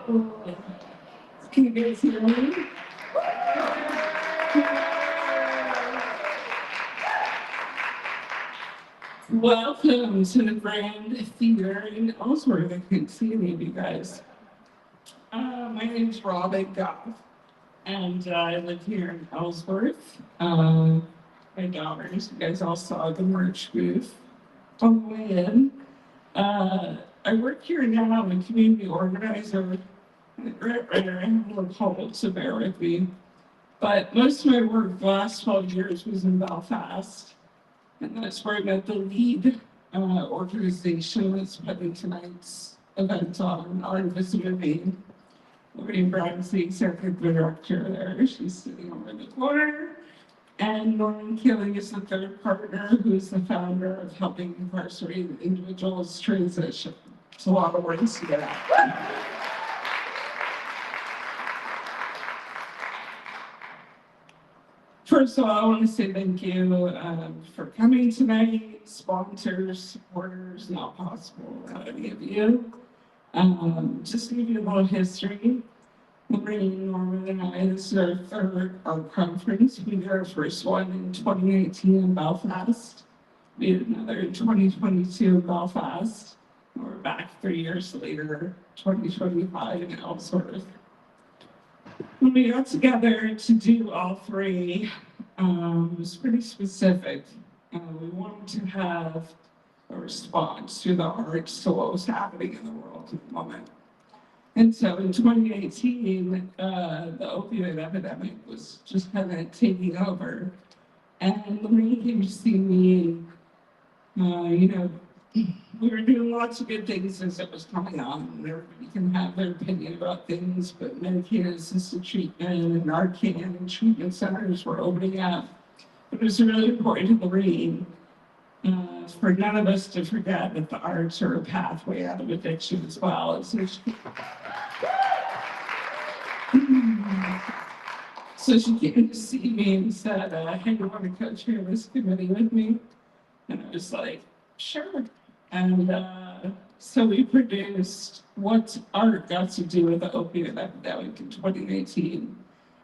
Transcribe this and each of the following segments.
Can you guys hear me? Welcome to the Grand Theater in Ellsworth. I can't see any of you guys. My name's Molly Gawler, and I live here in Ellsworth. My daughters, you guys all saw the merch booth on the way in. I work here now. I'm a community organizer. Right, I have a little cold, so bear with me. But most of my work the last 12 years was in Belfast. And that's where I met the lead organization that's putting tonight's event on, Artivism in Maine. Brion's the executive director there. She's sitting over in the corner. And Norman Keeling is the third partner, who's the founder of helping incarcerated individuals transition. It's a lot of words to get out. First of all, I want to say thank you for coming tonight, sponsors, supporters, not possible without any of you. Just to give you a little history, Brion, Norman, and I, this is our third art conference. We did our first one in 2019 in Belfast. We did another in 2022 in Belfast. And we're back 3 years later, 2025 in Ellsworth. When we got together to do all three, it was pretty specific. We wanted to have a response through the arts to what was happening in the world at the moment. And so in 2018, the opioid epidemic was just kind of taking over. And Lorraine came to see me, and, we were doing lots of good things as it was coming on. Everybody can have their opinion about things, but Medicaid-assisted treatment and Narcan and treatment centers were opening up. But it was really important to Lorraine for none of us to forget that the arts are a pathway out of addiction as well. And so she came to see me and said, hey, you want to co-chair this committee with me? And I was like, sure. And so we produced What's Art Got to Do with the Opioid Epidemic in 2019.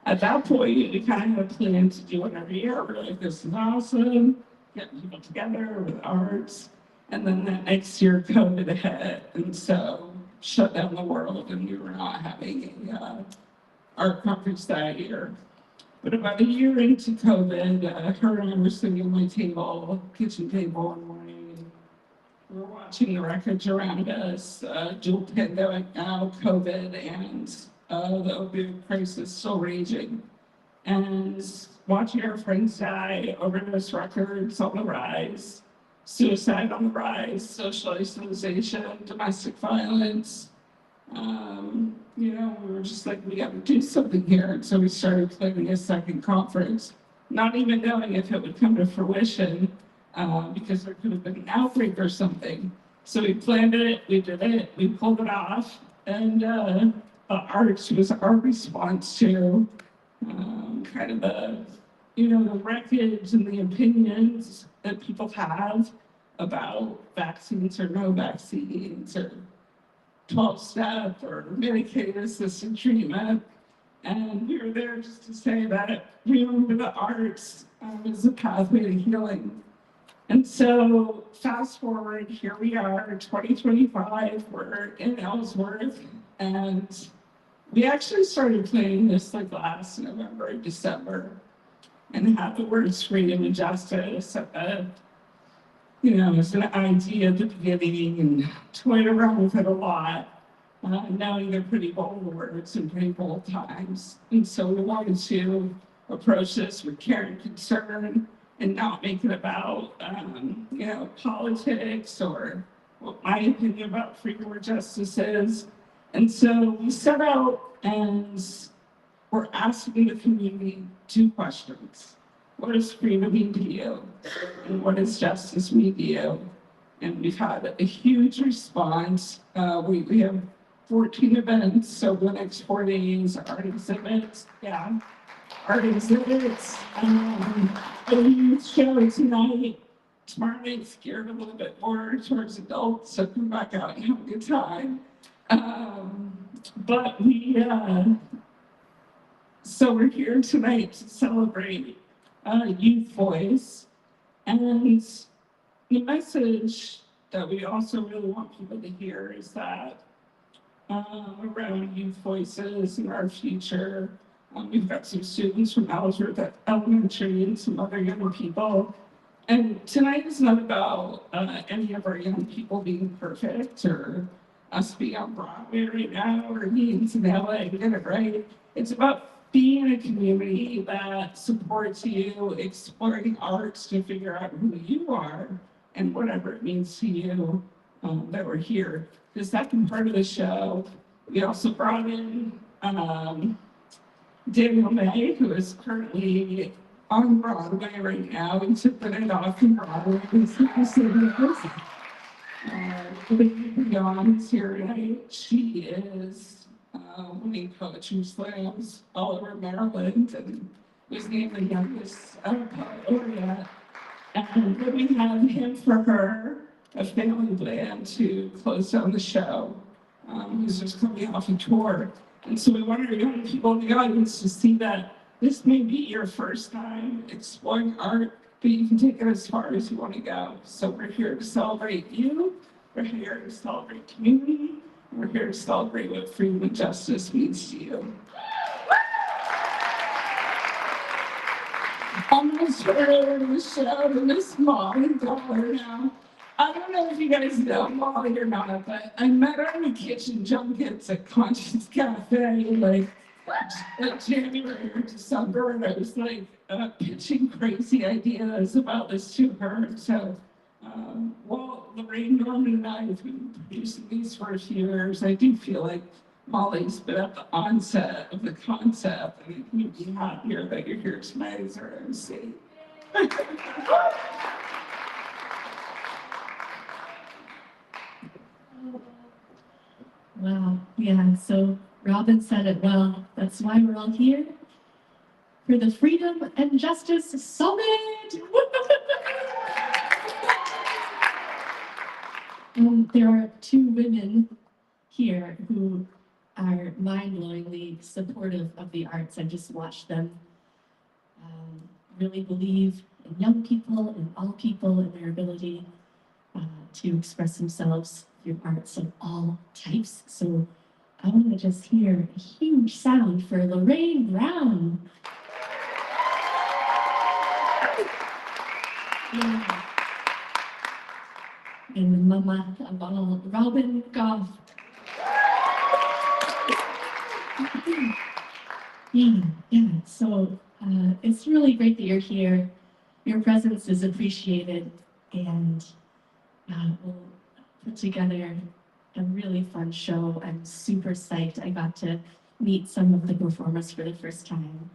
At that point, we kind of had planned to do it every year. We're like, this is awesome, getting people together with arts. And then that next year, COVID hit, and so shut down the world, and we were not having a art conference that year. But about a year into COVID, her and I were sitting at my table, kitchen table one morning. We're watching the wreckage around us, dual pandemic now, COVID, and the opioid crisis still raging. And watching our friends die, overdose records on the rise, suicide on the rise, social isolation, domestic violence. We were just like, we got to do something here. And so we started planning a second conference, not even knowing if it would come to fruition. Because there could have been an outbreak or something. So we planned it, we did it, we pulled it off, and arts was our response to kind of the wreckage and the opinions that people have about vaccines or no vaccines or 12-step or Medicaid-assisted treatment. And we were there just to say that remember the arts is a pathway to healing. And so fast forward, here we are, 2025, we're in Ellsworth, and we actually started planning this like last November, December, and had the words freedom and justice as an idea at the beginning, and toyed around with it a lot, knowing they're pretty bold words and pretty bold times. And so we wanted to approach this with care and concern, and not make it about, politics or what my opinion about freedom or justice is. And so we set out and we're asking the community two questions. What does freedom mean to you? And what does justice mean to you? And we've had a huge response. We have 14 events, so the next 4 days, art exhibits, art exhibits, a huge show tonight. Tomorrow night's geared a little bit more towards adults, so come back out and have a good time. But so we're here tonight to celebrate youth voice. And the message that we also really want people to hear is that around youth voices in our future, we've got some students from Ellsworth at Elementary and some other young people. And tonight is not about any of our young people being perfect or us being on Broadway right now or being in LA, get it right. It's about being a community that supports you, exploring arts to figure out who you are and whatever it means to you that we're here. The second part of the show, we also brought in Daniel May, who is currently on Broadway right now. We took the night off from Broadway. Lady Brion is here tonight. She is winning poetry slams all over Maryland and was named the youngest Poet Laureate. And then we have him for her, a family band to close down the show. Who's just coming off a tour. And so we want our young people in the audience to see that this may be your first time exploring art, but you can take it as far as you want to go. So we're here to celebrate you. We're here to celebrate community. We're here to celebrate what freedom and justice means to you. I'm going to turn it over to the show to Miss Molly Gawler now. I don't know if you guys know Molly or not, but I met her in the kitchen junkets at Conscience Cafe like January or December, and I was like pitching crazy ideas about this to her. So, well, Lorraine, Norman, and I have been producing these for a few years. I do feel like Molly's been at the onset of the concept, and I couldn't be happier that you're here tonight as our MC. Wow, yeah, so Robin said it well. That's why we're all here for the Freedom and Justice Summit. There are two women here who are mind-blowingly supportive of the arts. I just watched them really believe in young people and all people and their ability to express themselves through arts of all types. So I want to just hear a huge sound for Lorraine Brown. Yeah. And the mama of all, Robin Goff. Yeah. So it's really great that you're here. Your presence is appreciated, and we'll put together a really fun show. I'm super psyched. I got to meet some of the performers for the first time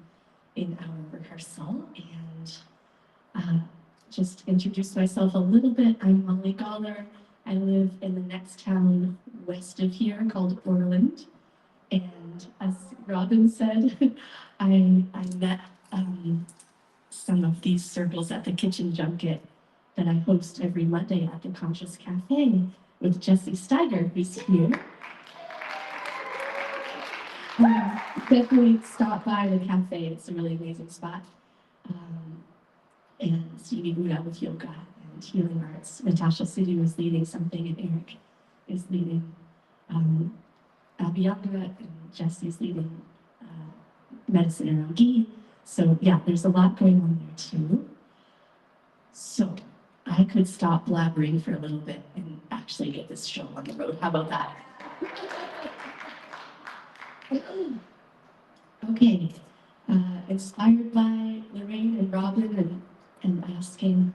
in our rehearsal, and just introduce myself a little bit. I'm Molly Gawler. I live in the next town west of here called Orland. And as Robin said, I met some of these circles at the kitchen junket that I host every Monday at the Conscious Cafe with Jessie Steiger, who's here. Definitely stop by the cafe. It's a really amazing spot. And Stevie Buddha with yoga and healing arts. Natasha Sidhu is leading something, and Eric is leading Abhyanga, and Jessie's leading medicine around ghee. So yeah, there's a lot going on there too. So I could stop blabbering for a little bit and actually get this show on the road. How about that? Okay, inspired by Lorraine and Robin and asking,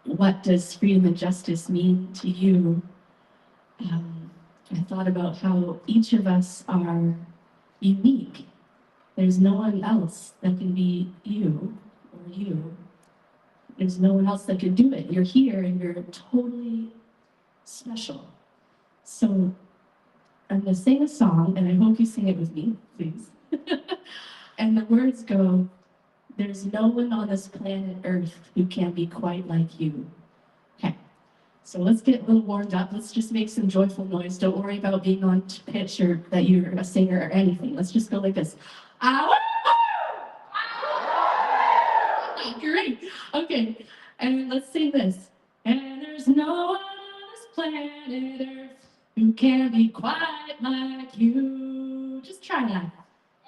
what does freedom and justice mean to you? I thought about how each of us are unique. There's no one else that can be you or you. There's no one else that can do it. You're here and you're totally special. So I'm going to sing a song, and I hope you sing it with me, please. And the words go, there's no one on this planet Earth who can be quite like you. Okay. So let's get a little warmed up. Let's just make some joyful noise. Don't worry about being on pitch or that you're a singer or anything. Let's just go like this. Ah, great. Okay. And let's sing this. And there's no one on this planet Earth who can be quite like you. Just try that.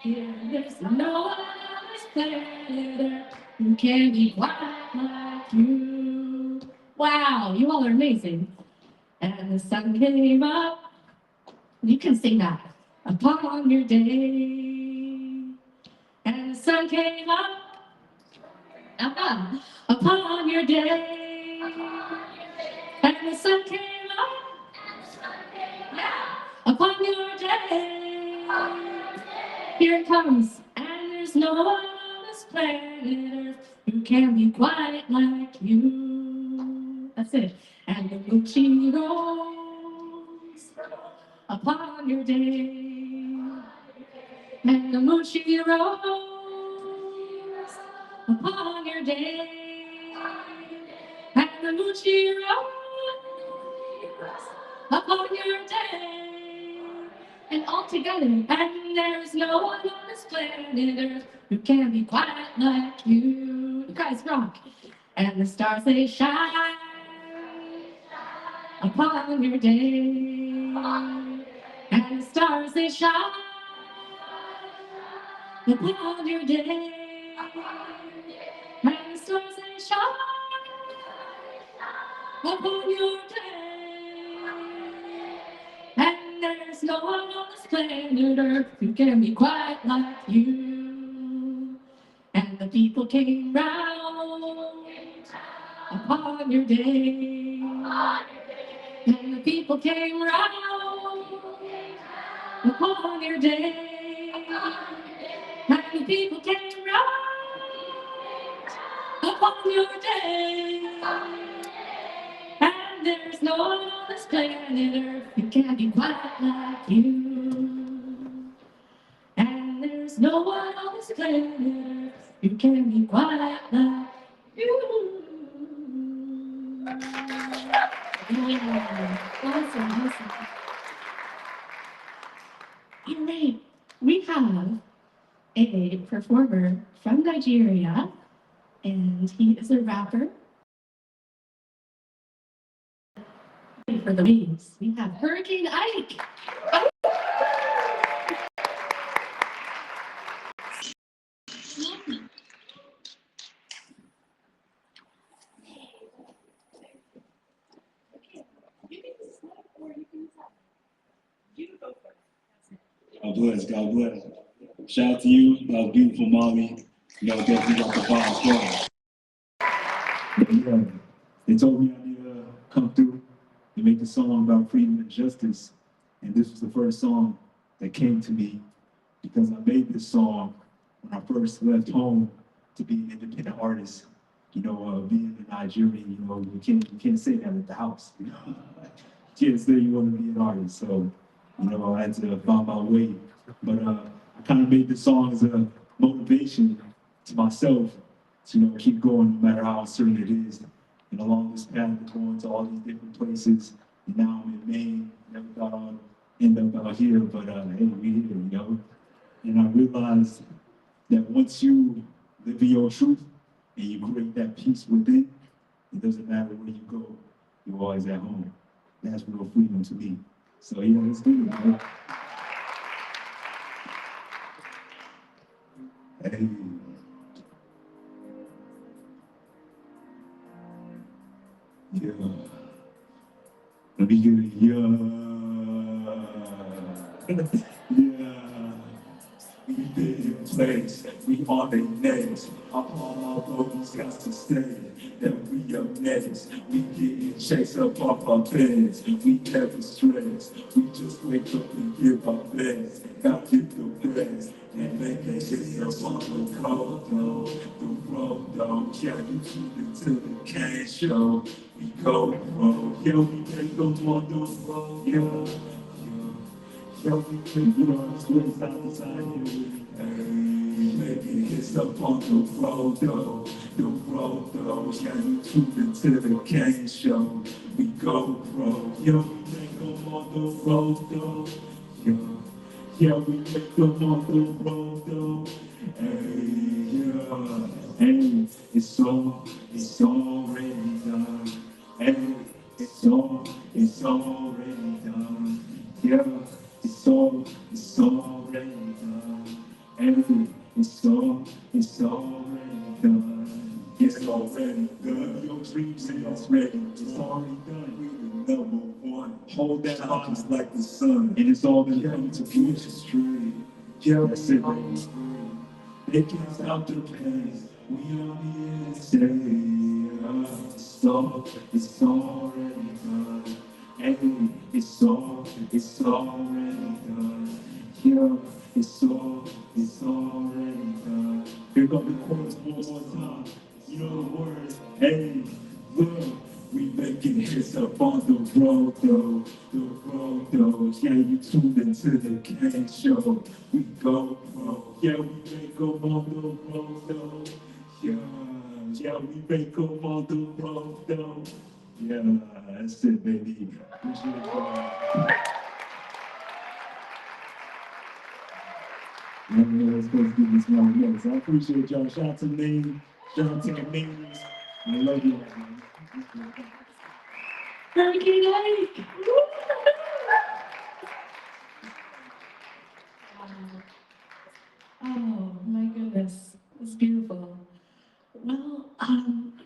Yeah, there's no one on this planet Earth who can be quite like you. Wow, you all are amazing. And the sun came up. You can sing that. Upon your day. And the sun came up. Upon your day. And the sun came up. Yeah. Upon your day. Here it comes. And there's no one on this planet Earth who can be quite like you. That's it. And the Gucci rose upon your day. And the Gucci rose upon your day. And the Gucci rose upon your day. And all together. And there's no one on this planet Earth who can be quite like you. You guys rock. And the stars they shine upon your day. And the stars they shine upon your day. And the stars they shine upon your day. And there's no one on this planet Earth who can be quite like you. And the people came round upon your day. And the people came round upon your day. And the people came round upon your day. And there's no one on this planet Earth who can be quite like you. And there's no one on this planet Earth who can be quite like you. Yeah. Awesome. All right. We have a performer from Nigeria, and he is a rapper. For the waves, we have Hurricane Ike. God bless, God bless. Shout out to you, beautiful Molly. You know, definitely got the vibe strong. Yeah, they told me I need to come through and make a song about freedom and justice. And this was the first song that came to me because I made this song when I first left home to be an independent artist. You know, being a Nigerian, you know, you can't say that at the house. You know, you can't say you want to be an artist. So, you know, I had to find my way. But I kind of made this song as a motivation to myself to, you know, keep going no matter how uncertain it is. And along this path of going to all these different places, and now I'm in Maine. Never thought I'd end up out here, but hey, we here, you know. And I realized that once you live in your truth and you create that peace within, it doesn't matter where you go, you're always at home. That's real freedom to me. So yeah, let's do it, man. Hey. Yeah. Let me get it. Yeah. Yeah. We been in place, we on the next. All those got to stay, that we up next. We getting chased up off our beds, we never stress. We just wake up and give our best. God give the best, and make it yourself on the cold though. The road though, yeah, you keep it to the cash show. We go, bro, yeah, we make them on the road, yeah. Yo, we can do all this way side to side here. Hey, maybe it's up on the road though. The road though. Yeah, you tuned into the Kane show. We go pro. Yo, we make them on the road though. Yo, yeah, we make them on the road though. Hey, yeah. Hey, it's already done. Hey, it's already done. Yeah, it's already done. Hey, it's already done. It's already done. Your dreams and it's ready. It's already done. We the number one. Hold that on just like the sun. And it's all been coming to future straight. Yeah, that's it, baby. They can't stop the pain. We are here to stay. It's already done. Hey, it's already done. Yeah, it's already done. Here go the chorus one more time. You know the words. Hey, look, we making hits up on the road though. The road though. Yeah, you tuned into the Kane show. We go pro. Yeah, we make them on the road though. Yeah, we make them on the road though. Yeah, that's it, baby. Appreciate y'all. Let's go give this one yes. I appreciate y'all. Shout out to Maine. Shout out to the Mainers. I love you. Hurricane Ike! Oh my goodness, it's beautiful. Well,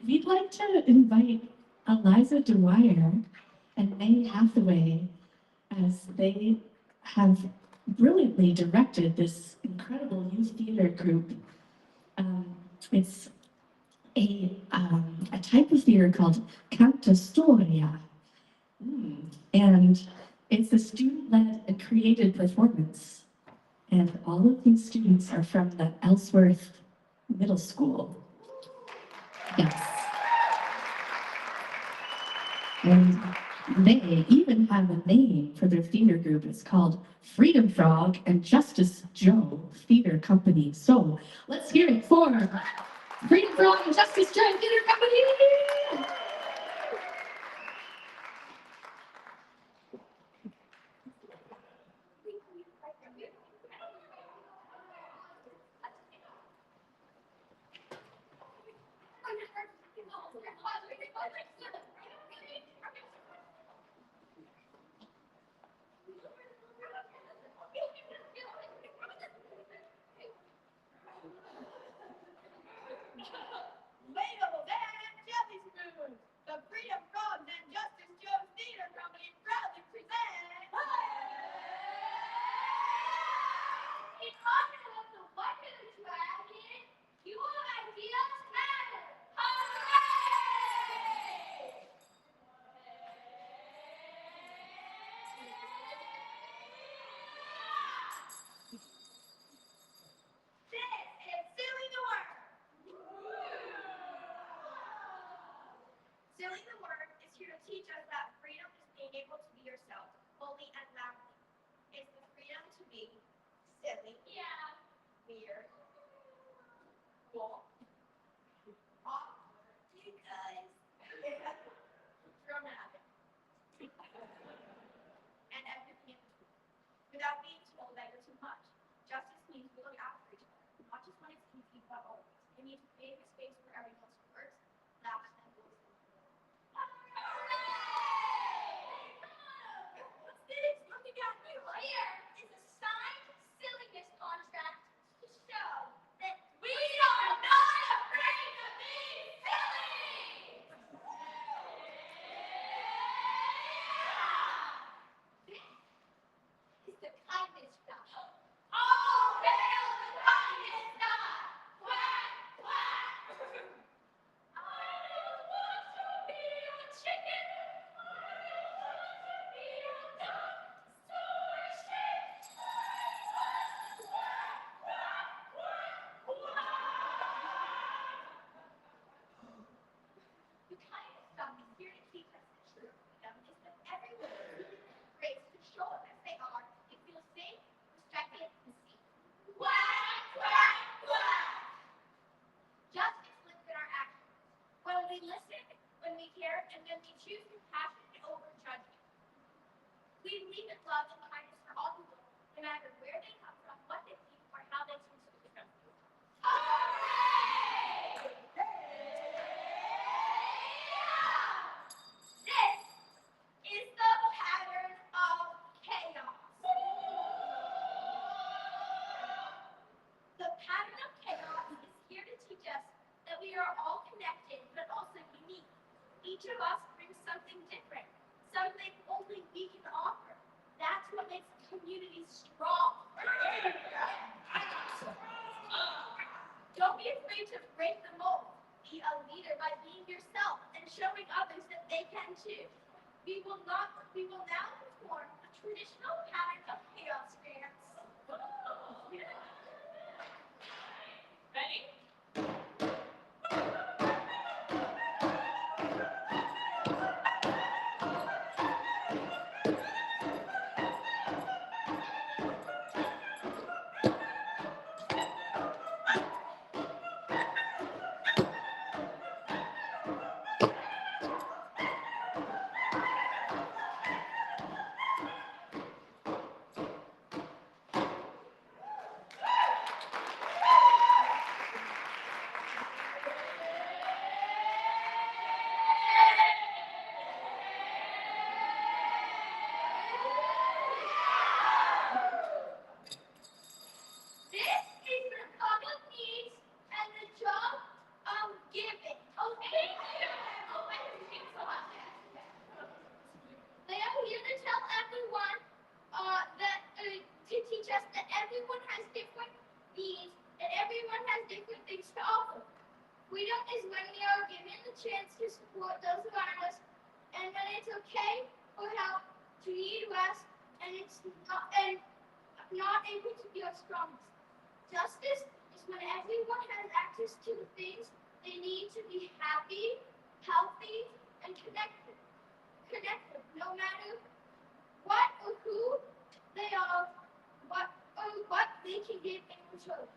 we'd like to invite Eliza Dwyer and May Hathaway as they have brilliantly directed this incredible youth theater group. It's a type of theater called cantastoria. And it's a student-led and created performance. And all of these students are from the Ellsworth Middle School. Yes. And they even have a name for their theater group. It's called Freedom Frog and Justice Joe Theater Company. So let's hear it for Freedom Frog and Justice Joe Theater Company! Ladles and jelly spoons, the Freedom Frogs and Justice Joe Theater Company proudly present. In honor of the wonderful dragon, your ideas matter. Hooray! This is Silly the Word. Silly the Word is here to teach us that freedom is being able to be yourself, fully and loudly. It's the freedom to be silly, weird, cool, awkward, you guys, dramatic, and everything in between, without being told that you're too much. Justice means we look after each other, not just when it's easy, but always. It means creating a space for everyone's words, laughs, and voices. What's this? Looking at me. Here is a signed silliness contract to show that we are not afraid to be silly. This is the kindness stuff. All hail the kindness stuff. Quack, quack. each of us brings something different, something only we can offer. That's what makes the community strong. Don't be afraid to break the mold. Be a leader by being yourself and showing others that they can too. We will now perform a traditional pattern of chaos dance. Ready? Freedom is when we are given the chance to support those around us, and when it's okay for help to need rest, and it's not able to be our strongest. Justice is when everyone has access to the things they need to be happy, healthy, and connected. Connected, no matter what or who they are, what they can give in return.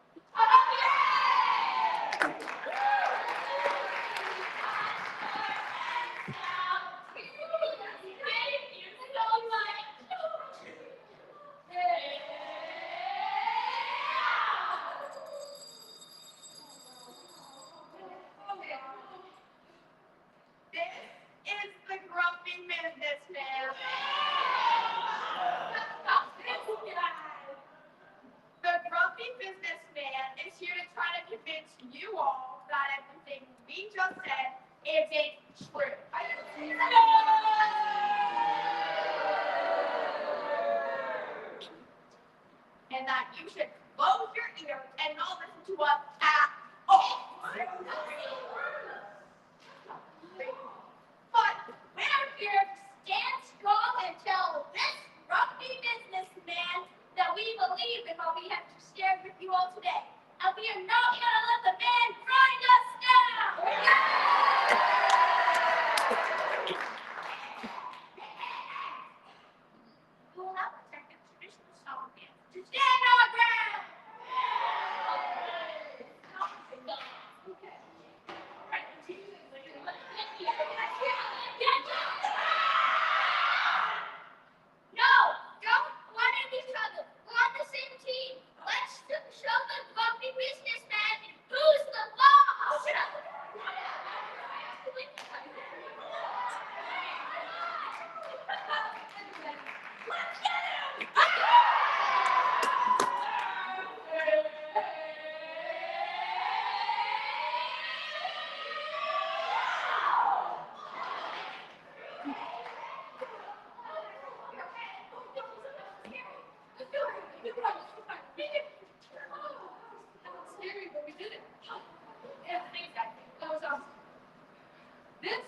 The grumpy businessman is here to try to convince you all that everything we just said isn't true. And that you should close your ears and not listen to us at all. But we're here to stand strong and tell this grumpy businessman that we believe in what we have shared with you all today. And we are not going to let the man grind us down. We will now protect the traditional song dance to stand our ground. No, don't one at each other. We're on the same team. Let's show the grumpy businessman who's the boss. Let's get him. Scary, but we did it. Yeah, thanks, guys. That was awesome. This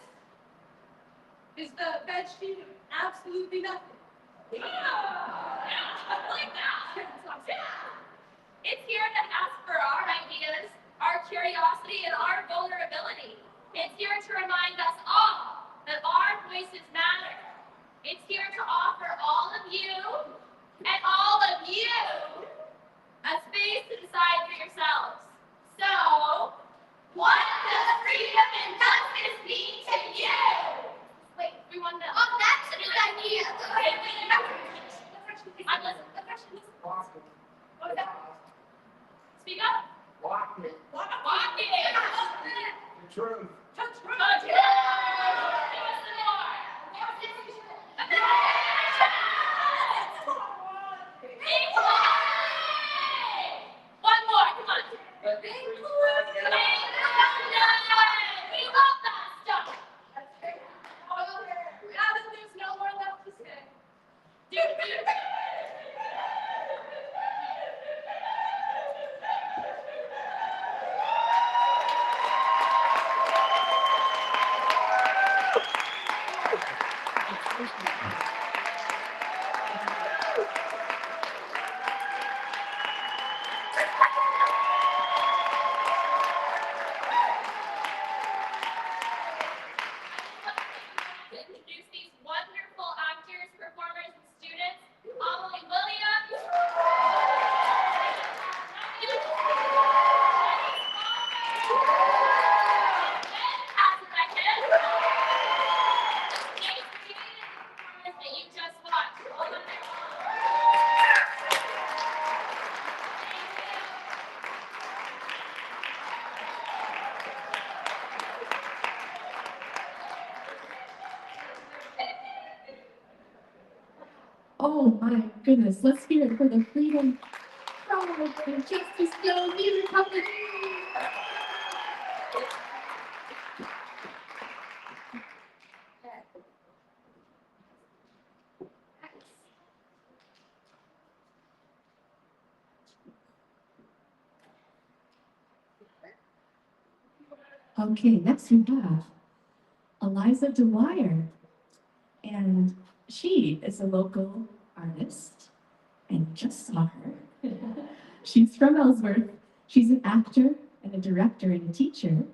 is the veg team of absolutely nothing. Yeah, I like that. It's here to ask for our ideas, our curiosity, and our vulnerability. It's here to remind us all that our voices matter. It's here to offer all of you and all of you a space to decide for yourselves. So, what does freedom and justice mean to you? Wait, we want to. Oh, that's a good idea. Wait, I'm listening. The question is. What was that? Speak up. Walk it. Walk it. The truth. The truth. The truth. What's the more? One more, come on. We love that stuff. To introduce these wonderful actors, performers, and students, Molly Williams, that you just watched. All of their Oh my goodness, let's hear it for the Freedom Pride and Justice Go Music Company. Okay, next we have Eliza Dwyer, and she is a local artist, and you just saw her. She's from Ellsworth. She's an actor and a director and a teacher,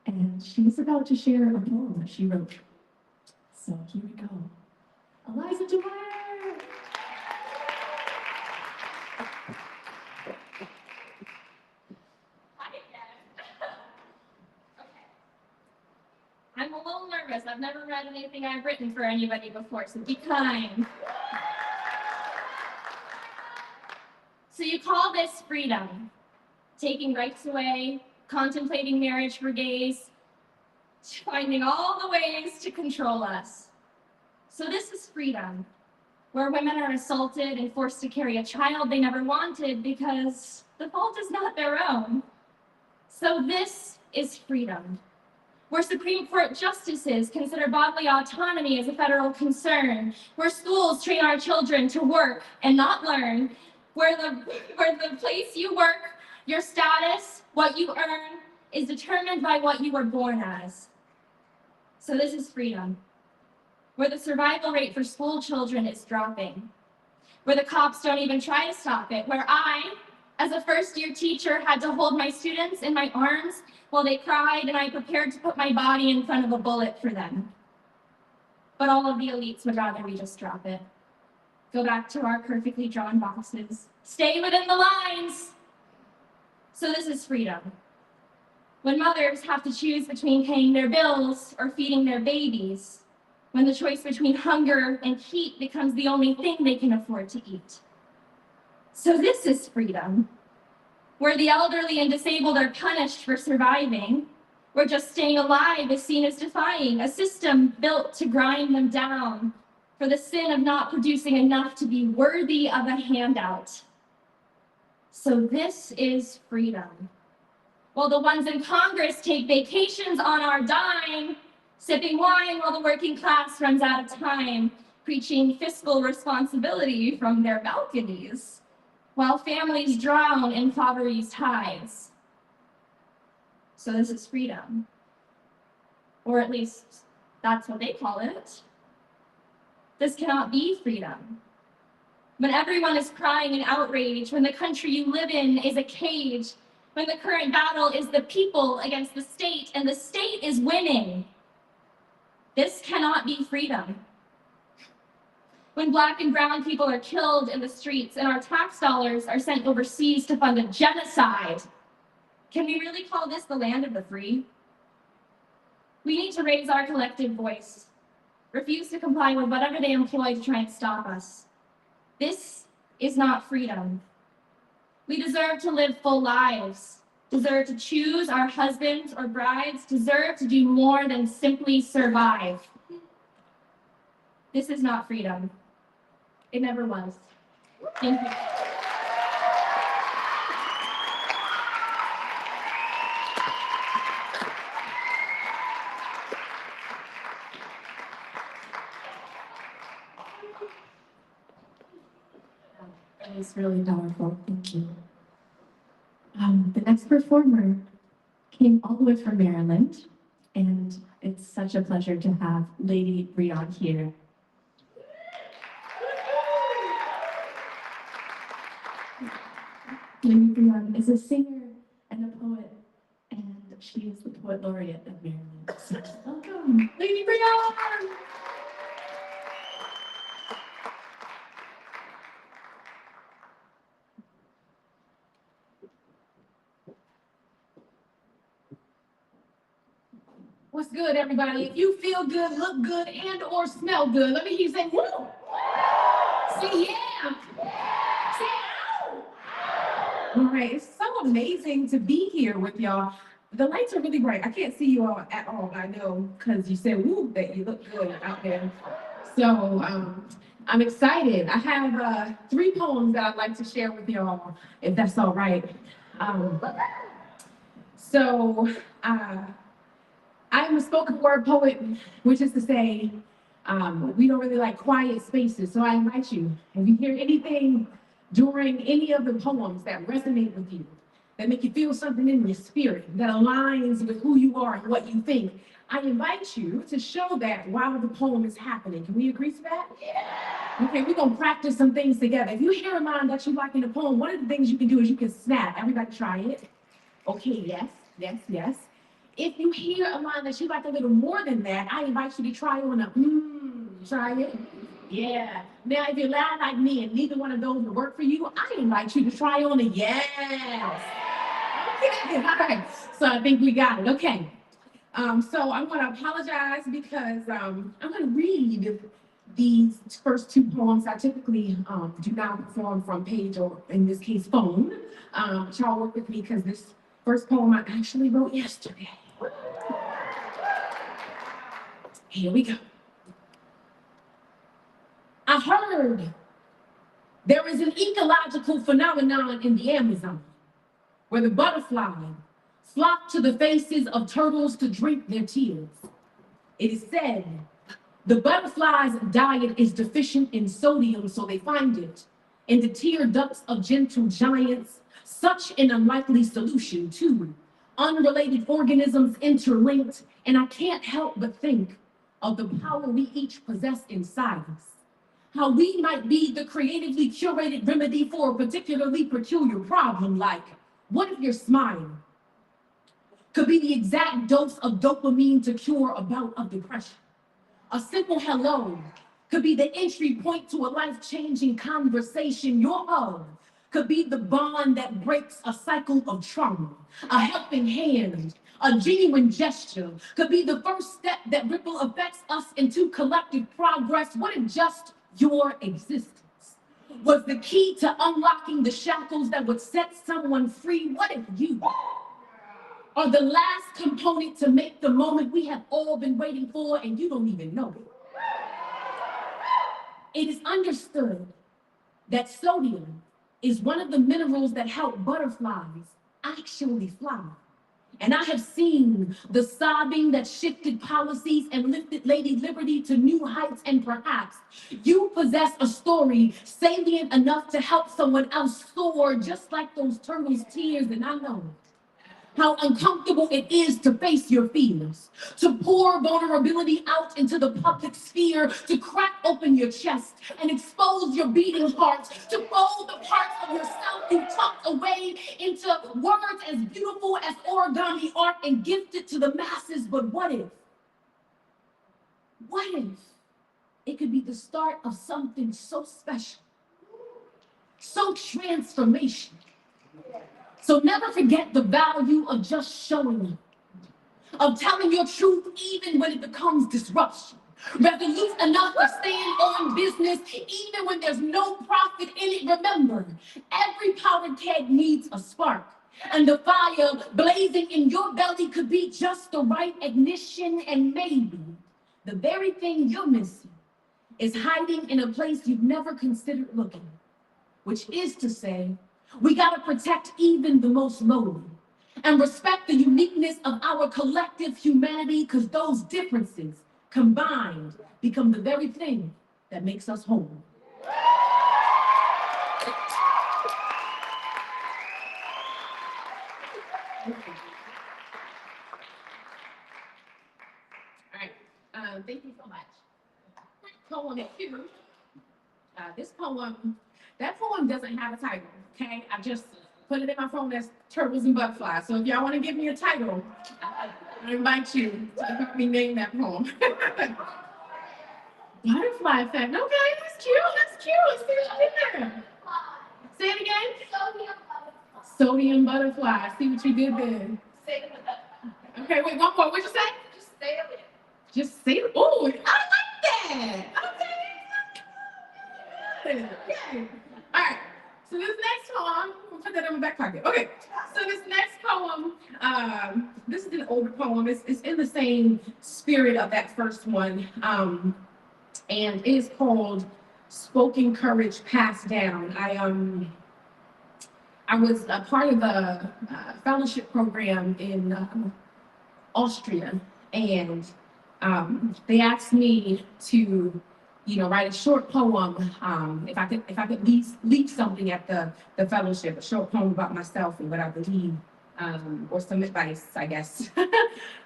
and she's about to share a poem that she wrote. So here we go. Eliza Dwyer! Hi again. Okay. I'm a little nervous. I've never read anything I've written for anybody before, so be kind. So you call this freedom? Taking rights away, contemplating marriage for gays, finding all the ways to control us. So this is freedom, where women are assaulted and forced to carry a child they never wanted because the fault is not their own. So this is freedom, where Supreme Court justices consider bodily autonomy as a federal concern, where schools train our children to work and not learn, where the place you work, your status, what you earn, is determined by what you were born as. So this is freedom, where the survival rate for school children is dropping, where the cops don't even try to stop it, where I, as a first-year teacher, had to hold my students in my arms while they cried, and I prepared to put my body in front of a bullet for them. But all of the elites would rather we just drop it. Go back to our perfectly drawn boxes. Stay within the lines. So this is freedom. When mothers have to choose between paying their bills or feeding their babies, when the choice between hunger and heat becomes the only thing they can afford to eat. So this is freedom, where the elderly and disabled are punished for surviving, where just staying alive is seen as defying a system built to grind them down for the sin of not producing enough to be worthy of a handout. So this is freedom. While the ones in Congress take vacations on our dime, sipping wine while the working class runs out of time, preaching fiscal responsibility from their balconies, while families drown in poverty's tides. So this is freedom. Or at least that's what they call it. This cannot be freedom. When everyone is crying in outrage, when the country you live in is a cage, when the current battle is the people against the state and the state is winning, this cannot be freedom. When Black and brown people are killed in the streets and our tax dollars are sent overseas to fund a genocide, can we really call this the land of the free? We need to raise our collective voice, refuse to comply with whatever they employ to try and stop us. This is not freedom. We deserve to live full lives, deserve to choose our husbands or brides, deserve to do more than simply survive. This is not freedom. It never was. Thank you. That was really powerful. Thank you. The next performer came all the way from Maryland, and it's such a pleasure to have Lady Brion here. Lady Brion is a singer and a poet, and she is the Poet Laureate of Maryland. So welcome, Lady Brion! What's good, everybody? If you feel good, look good, and or smell good, let me hear you say, woo! Say yeah! Say ow! All right, it's so amazing to be here with y'all. The lights are really bright. I can't see you all at all, I know, because you said, woo, that you look good out there. So, I'm excited. I have 3 poems that I'd like to share with y'all, if that's all right. I'm a spoken word poet, which is to say, we don't really like quiet spaces. So I invite you, if you hear anything during any of the poems that resonate with you, that make you feel something in your spirit, that aligns with who you are and what you think, I invite you to show that while the poem is happening. Can we agree to that? Yeah. Okay, we're gonna practice some things together. If you hear a line that you like in the poem, one of the things you can do is you can snap. Everybody try it. Okay, yes, yes, yes. If you hear a line that you like a little more than that, I invite you to try on a try it. Yeah. Now, if you're loud like me and neither one of those will work for you, I invite you to try on a yes. Okay, all right. So I think we got it. Okay. So I want to apologize because I'm going to read these first 2 poems. I typically do not perform from page or, in this case, phone. But y'all work with me because this first poem I actually wrote yesterday. Here we go. I heard there is an ecological phenomenon in the Amazon where the butterflies flock to the faces of turtles to drink their tears. It is said the butterfly's diet is deficient in sodium, so they find it in the tear ducts of gentle giants, such an unlikely solution to unrelated organisms interlinked, and I can't help but think of the power we each possess inside us. How we might be the creatively curated remedy for a particularly peculiar problem, like, what if your smile could be the exact dose of dopamine to cure a bout of depression? A simple hello could be the entry point to a life-changing conversation. Your hug could be the bond that breaks a cycle of trauma. A helping hand, a genuine gesture could be the first step that ripple affects us into collective progress. What if just your existence was the key to unlocking the shackles that would set someone free? What if you are the last component to make the moment we have all been waiting for and you don't even know it? It is understood that sodium is one of the minerals that help butterflies actually fly. And I have seen the sobbing that shifted policies and lifted Lady Liberty to new heights, and perhaps you possess a story salient enough to help someone else soar just like those turtles' tears. And I know how uncomfortable it is to face your fears, to pour vulnerability out into the public sphere, to crack open your chest and expose your beating heart, to fold the parts of yourself you tucked away into words as beautiful as origami art and gift it to the masses. But what if it could be the start of something so special, so transformational? So never forget the value of just showing up, of telling your truth even when it becomes disruption. Resolute enough to stand on business even when there's no profit in it. Remember, every powder keg needs a spark, and the fire blazing in your belly could be just the right ignition. And maybe the very thing you're missing is hiding in a place you've never considered looking, which is to say, we gotta protect even the most lowly and respect the uniqueness of our collective humanity, because those differences combined become the very thing that makes us whole. All right, thank you so much. Poem 2. This poem, that poem doesn't have a title, okay? I just put it in my phone as turtles and butterflies. So if y'all want to give me a title, I invite you to help me name that poem. Butterfly effect. Okay, that's cute. That's cute. Let's see what's in there. Say it again. Sodium butterfly. See what you did there. Okay, wait, one more. What'd you say? Just say it. Just say it. Oh, I like that. Okay. Okay. All right. So this next poem, we'll put that in my back pocket. Okay. So this next poem, this is an older poem. It's in the same spirit of that first one. And it is called Spoken Courage Passed Down. I was a part of a fellowship program in Austria, and they asked me to, write a short poem. If I could leave something at the fellowship, a short poem about myself and what I believe, or some advice, I guess.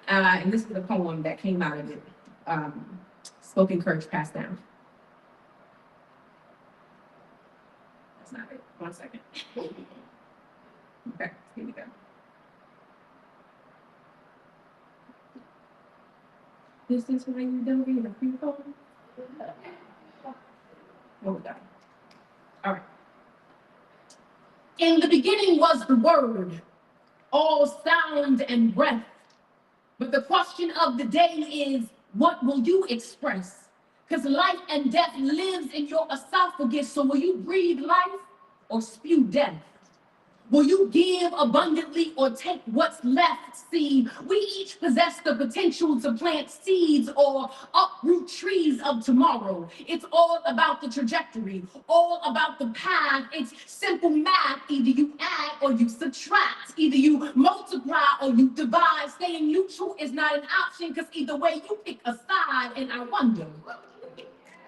And this is the poem that came out of it. Spoken Courage Passed Down. That's not it. 1 second. Okay, here we go. This is why you don't read a free poem. Oh, we go. All right. In the beginning was the Word, all sound and breath. But the question of the day is, what will you express? Because life and death lives in your esophagus, so will you breathe life or spew death? Will you give abundantly or take what's left? See, we each possess the potential to plant seeds or uproot trees of tomorrow. It's all about the trajectory, all about the path. It's simple math. Either you add or you subtract. Either you multiply or you divide. Staying neutral is not an option, because either way you pick a side. And I wonder,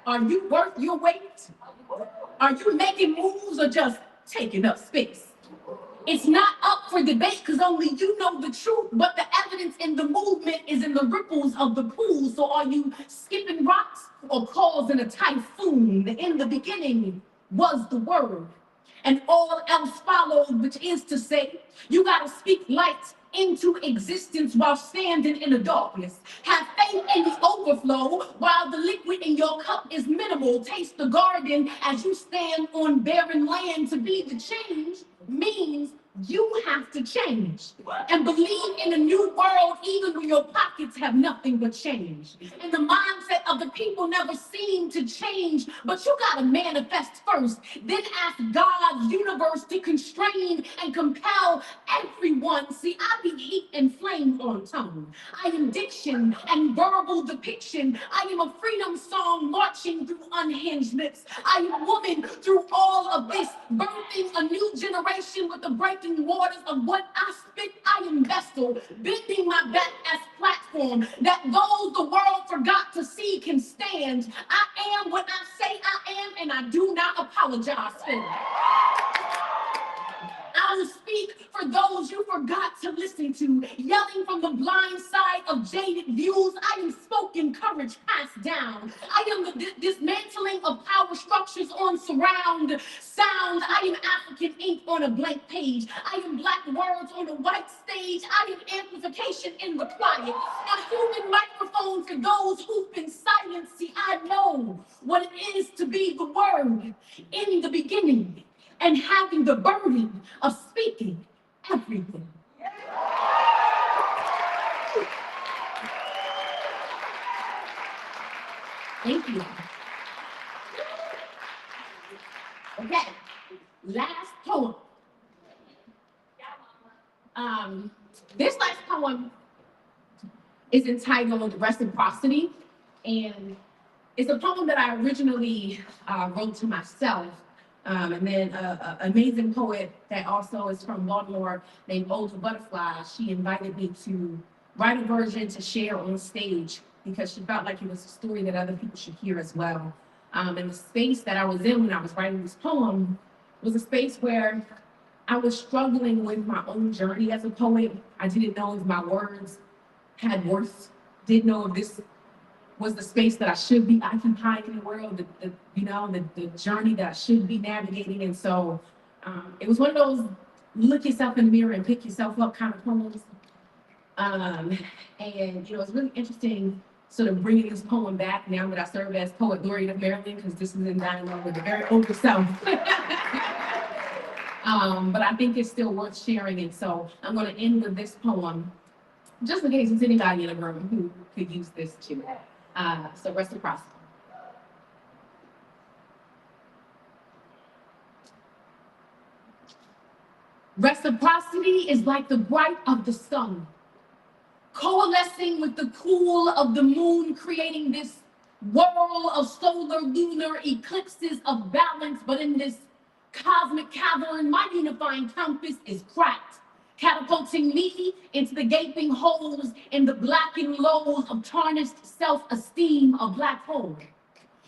are you worth your weight? Are you making moves or just taking up space? It's not up for debate, because only you know the truth, but the evidence in the movement is in the ripples of the pool. So are you skipping rocks or causing a typhoon? In the beginning was the Word, and all else followed, which is to say, you gotta speak light into existence while standing in the darkness. Have faith in the overflow while the liquid in your cup is minimal. Taste the garden as you stand on barren land. To be the change means you have to change and believe in a new world, even when your pockets have nothing but change. And the mindset of the people never seem to change, but you gotta manifest first, then ask God's universe to constrain and compel everyone. See, I be heat and flame on tongue. I am diction and verbal depiction. I am a freedom song marching through unhinged lips. I am woman through all of this, birthing a new generation with the breaking waters of what I spit. I am vessel, bending my back as platform, that those the world forgot to see can stand. I am what I say I am, and I do not apologize for. I will speak for those you forgot to listen to, yelling from the blind side of jaded views. I am spoken courage passed down. I am the dismantling of power structures on surround sound. I am African ink on a blank page. I am black words on a white stage. I am amplification in the quiet. A human microphone for those who've been silent. See, I know what it is to be the Word in the beginning, and having the burden of speaking everything. Thank you. Okay, last poem. This last poem is entitled Reciprocity, and it's a poem that I originally wrote to myself. And then an amazing poet that also is from Baltimore named Older Butterfly, she invited me to write a version to share on stage, because she felt like it was a story that other people should hear as well. And the space that I was in when I was writing this poem was a space where I was struggling with my own journey as a poet. I didn't know if my words had worth, didn't know if this was the space that I should be occupying in the world, the journey that I should be navigating. And so it was one of those look yourself in the mirror and pick yourself up kind of poems. And it's really interesting sort of bringing this poem back now that I serve as Poet Laureate of Maryland, because this is in dialogue with the very older self. But I think it's still worth sharing, and so I'm going to end with this poem, just in case there's anybody in the room who could use this too. So reciprocity. Reciprocity is like the bright of the sun, coalescing with the cool of the moon, creating this whirl of solar lunar eclipses of balance. But in this cosmic cavern, my unifying compass is cracked, catapulting me into the gaping holes in the blackened lows of tarnished self-esteem, a black hole.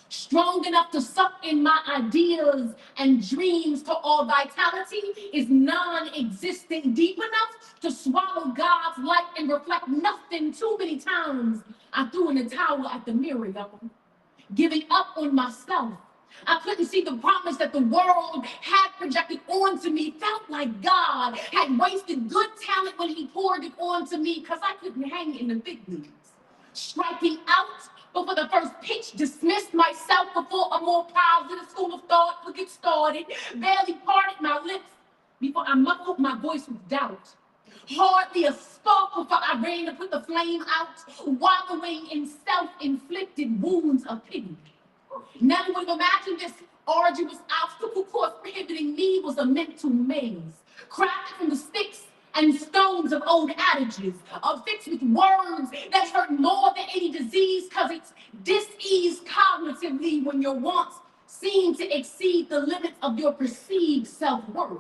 Strong enough to suck in my ideas and dreams to all vitality is non-existent, deep enough to swallow God's light and reflect nothing. Too many times I threw in the towel at the mirror, y'all, giving up on myself. I couldn't see the promise that the world had projected onto me. Felt like God had wasted good talent when he poured it onto me, because I couldn't hang in the big leagues. Striking out before the first pitch, dismissed myself before a more positive school of thought could get started. Barely parted my lips before I muffled my voice with doubt. Hardly a spark before I ran to put the flame out, wallowing in self-inflicted wounds of pity. Never would have imagined this arduous obstacle course prohibiting me was a mental maze, crafted from the sticks and stones of old adages, fixed with words that hurt more than any disease, because it's dis-ease cognitively when your wants seem to exceed the limits of your perceived self-worth.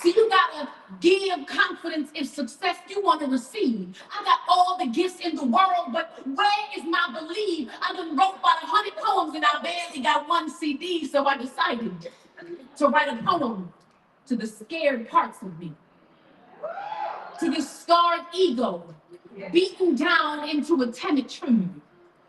See, you gotta give confidence if success you want to receive. I got all the gifts in the world, but where is my belief? I done wrote about 100 poems and I barely got one CD, so I decided to write a poem to the scared parts of me, to this scarred ego, beaten down into a timid tremor.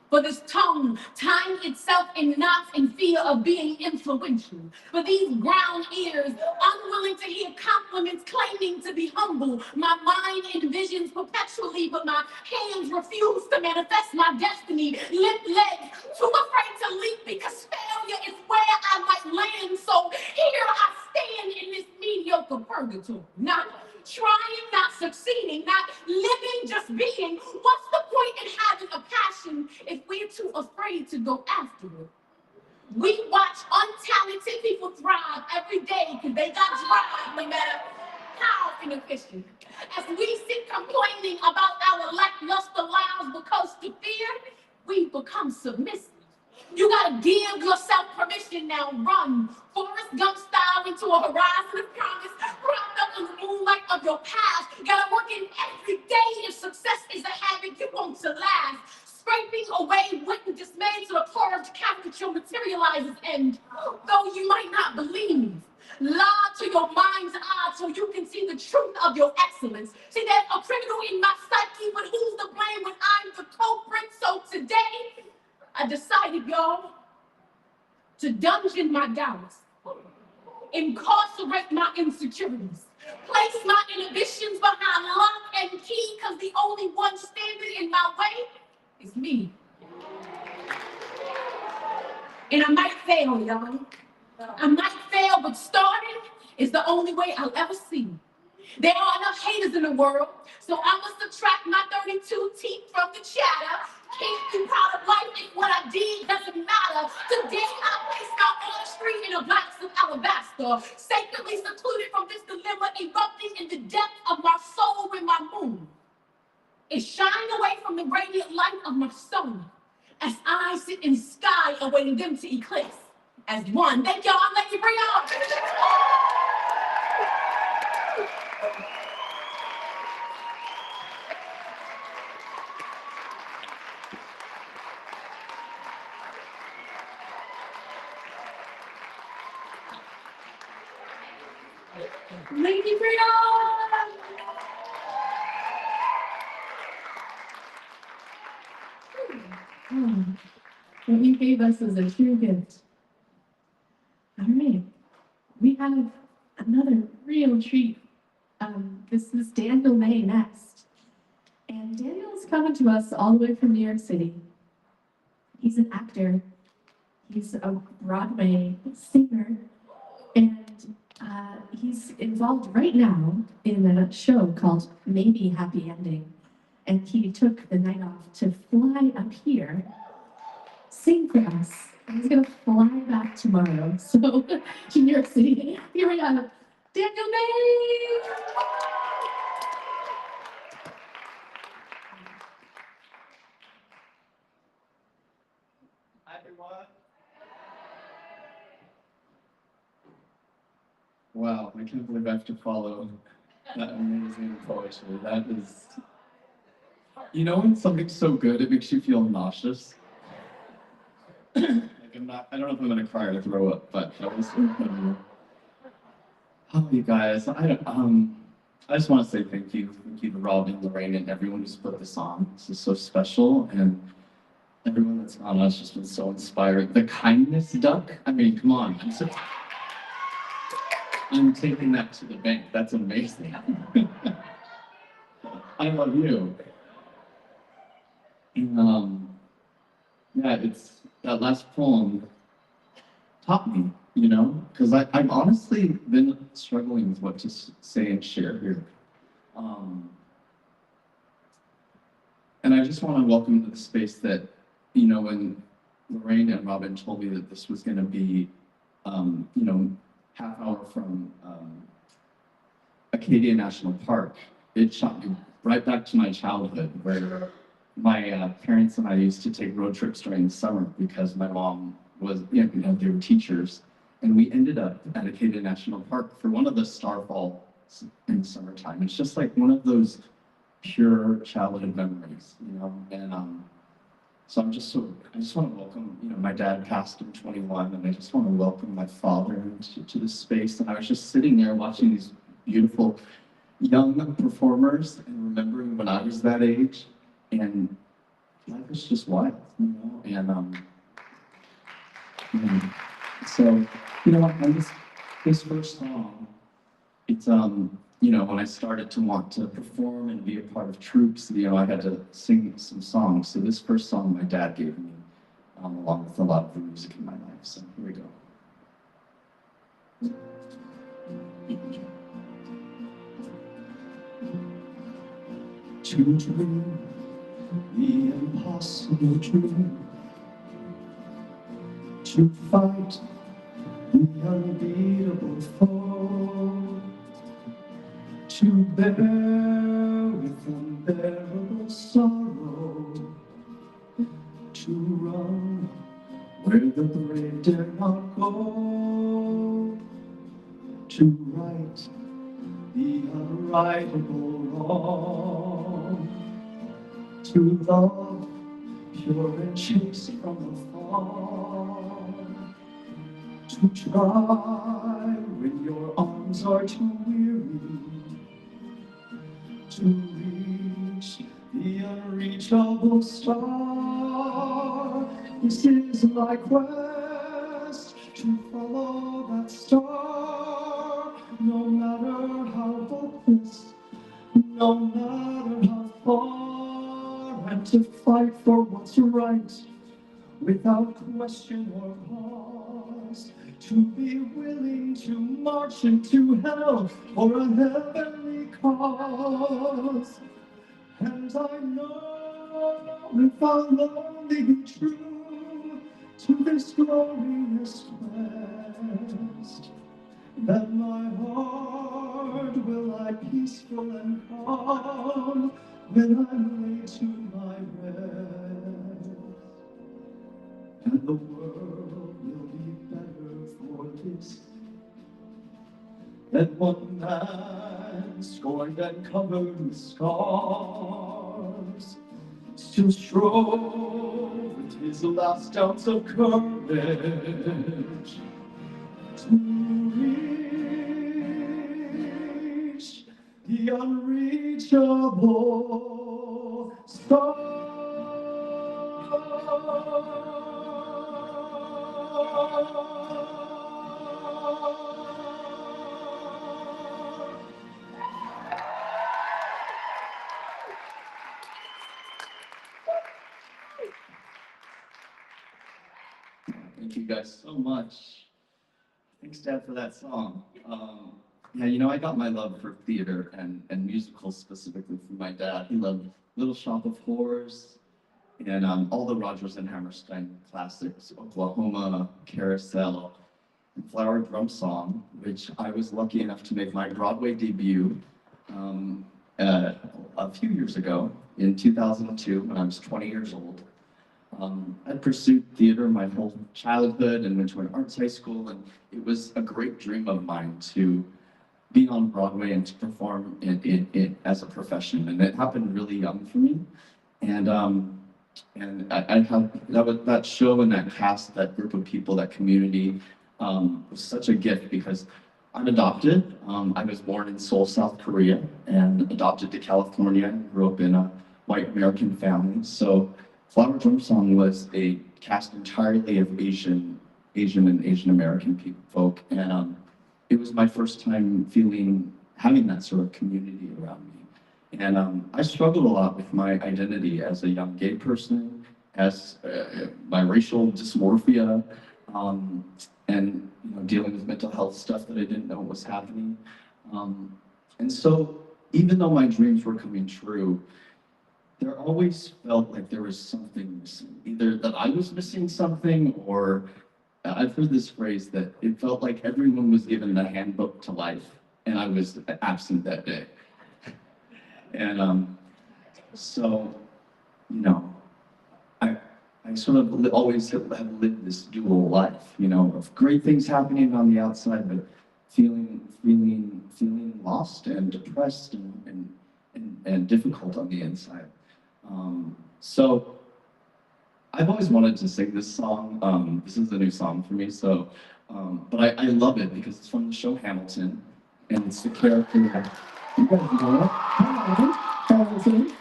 For this tongue, tying itself in knots in fear of being influential. For these brown ears, unwilling to hear compliments, claiming to be humble. My mind envisions perpetually, but my hands refuse to manifest my destiny. Limp legs, too afraid to leap, because failure is where I might land. So here I stand in this mediocre purgatory, not trying, not succeeding, not living, just being. What's the point in having a passion if we're too afraid to go after it? We watch untalented people thrive every day because they got drive, no matter how inefficient. As we sit complaining about our lackluster lives because to fear, we become submissive. You gotta give yourself permission now. Run, Forrest Gump style, into a horizon of promise, wrapped up in the moonlight of your past. You gotta work in every day if success is a habit you want to last. Scraping away wit dismay to the carved caricature materializes, and though you might not believe, lie to your mind's eye so you can see the truth of your excellence. See, there's a criminal in my psyche, but who's to blame when I'm the culprit? So today, I decided, y'all, to dungeon my doubts, incarcerate my insecurities, place my inhibitions behind lock and key, because the only one standing in my way is me. And I might fail, y'all. I might fail, but starting is the only way I'll ever see. There are enough haters in the world, so I must subtract my 32 teeth from the chatter. Can't be proud of life if what I did doesn't matter. Today I place my artistry in a box of alabaster, sacredly secluded from this dilemma, erupting in the depth of my soul when my moon is shining away from the radiant light of my sun, as I sit in sky awaiting them to eclipse as one. Thank y'all, I'm Lady Brion. Lady Brion! What you gave us is a true gift. All right, we have another real treat. This is Daniel May next. And Daniel's coming to us all the way from New York City. He's an actor. He's a Broadway singer. And he's involved right now in a show called Maybe Happy Ending. And he took the night off to fly up here, sing for us. And he's gonna fly back tomorrow. So to New York City, here we are, Daniel May. Hi, everyone. Wow, I can't believe I have to follow that amazing poetry. That is, you know, when something's so good, it makes you feel nauseous. Like I don't know if I'm gonna cry or throw up, but that was incredible. Oh, you guys, I just want to say thank you to Robin, Lorraine, and everyone who's put this on. This is so special, and everyone that's on us just been so inspiring. The kindness duck, I mean, come on. I'm taking that to the bank. That's amazing. I love you. And, yeah, it's that last poem taught me, you know, because I've honestly been struggling with what to say and share here. And I just want to welcome to the space that, you know, when Lorraine and Robin told me that this was going to be, you know, half hour from Acadia National Park, it shot me right back to my childhood, where my parents and I used to take road trips during the summer because my mom was, you know, they were teachers, and we ended up at Acadia National Park for one of the starfalls in the summertime. It's just like one of those pure childhood memories, you know, and so I just want to welcome, you know, my dad passed in 21, and I just want to welcome my father to this space. And I was just sitting there watching these beautiful young performers and remembering when I was that age, and life is just wild, you know, and so, you know, on this first song, it's, you know, when I started to want to perform and be a part of troops, you know, I had to sing some songs. So this first song my dad gave me, along with a lot of the music in my life. So here we go. To dream the impossible dream, to fight the unbeatable foe, to bear with unbearable sorrow, to run where the brave dare not go, to right the unrightable wrong, to love pure and chaste from afar, to try when your arms are too weary, to reach the unreachable star. This is my quest, to follow that star, no matter how hopeless, no matter how far, and to fight for what's right without question or pause, to be willing to march into hell for a heavenly cause. And I know if I'll only be true to this glorious quest, that my heart will lie peaceful and calm when I'm laid to my rest. And the world will be better for this, that one man scorned and covered with scars still strove with his last ounce of courage to reach the unreachable star. Thank you guys so much. Thanks, Dad, for that song. Yeah, you know, I got my love for theater and musicals specifically from my dad. He loved Little Shop of Horrors and all the Rodgers and Hammerstein classics, Oklahoma, Carousel, and Flower Drum Song, which I was lucky enough to make my Broadway debut a few years ago in 2002 when I was 20 years old. I pursued theater my whole childhood and went to an arts high school, and it was a great dream of mine to be on Broadway and to perform in as a profession. And it happened really young for me. And I had that show and that cast, that group of people, that community was such a gift because I'm adopted. I was born in Seoul, South Korea, and adopted to California. Grew up in a white American family. So Flower Drum Song was a cast entirely of Asian and Asian American folk, and it was my first time having that sort of community around me. And I struggled a lot with my identity as a young gay person, as my racial dysmorphia, and dealing with mental health stuff that I didn't know was happening. And so, even though my dreams were coming true, there always felt like there was something missing. Either that I was missing something, or I've heard this phrase that it felt like everyone was given the handbook to life, and I was absent that day. And so, I sort of always have lived this dual life, of great things happening on the outside, but feeling lost and depressed and difficult on the inside. So I've always wanted to sing this song. This is a new song for me, so but I love it because it's from the show Hamilton, and it's the character that you guys know it. Hamilton.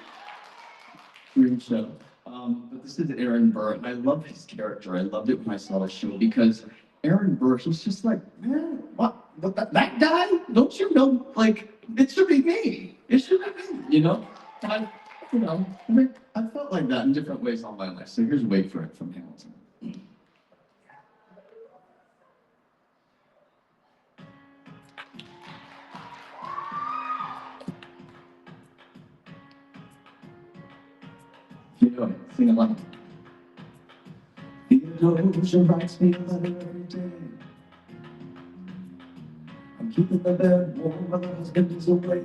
Dream show. But this is Aaron Burr, and I love his character. I loved it when I saw the show because Aaron Burr, he's just like, man, what that guy? Don't you know? Like, it should be me. It should be me. I felt like that in different ways all my life. So here's Wait for It from Hamilton. You know it, sing along. Theodosia writes me a letter every day. I'm keeping the bed warm while her husband is away.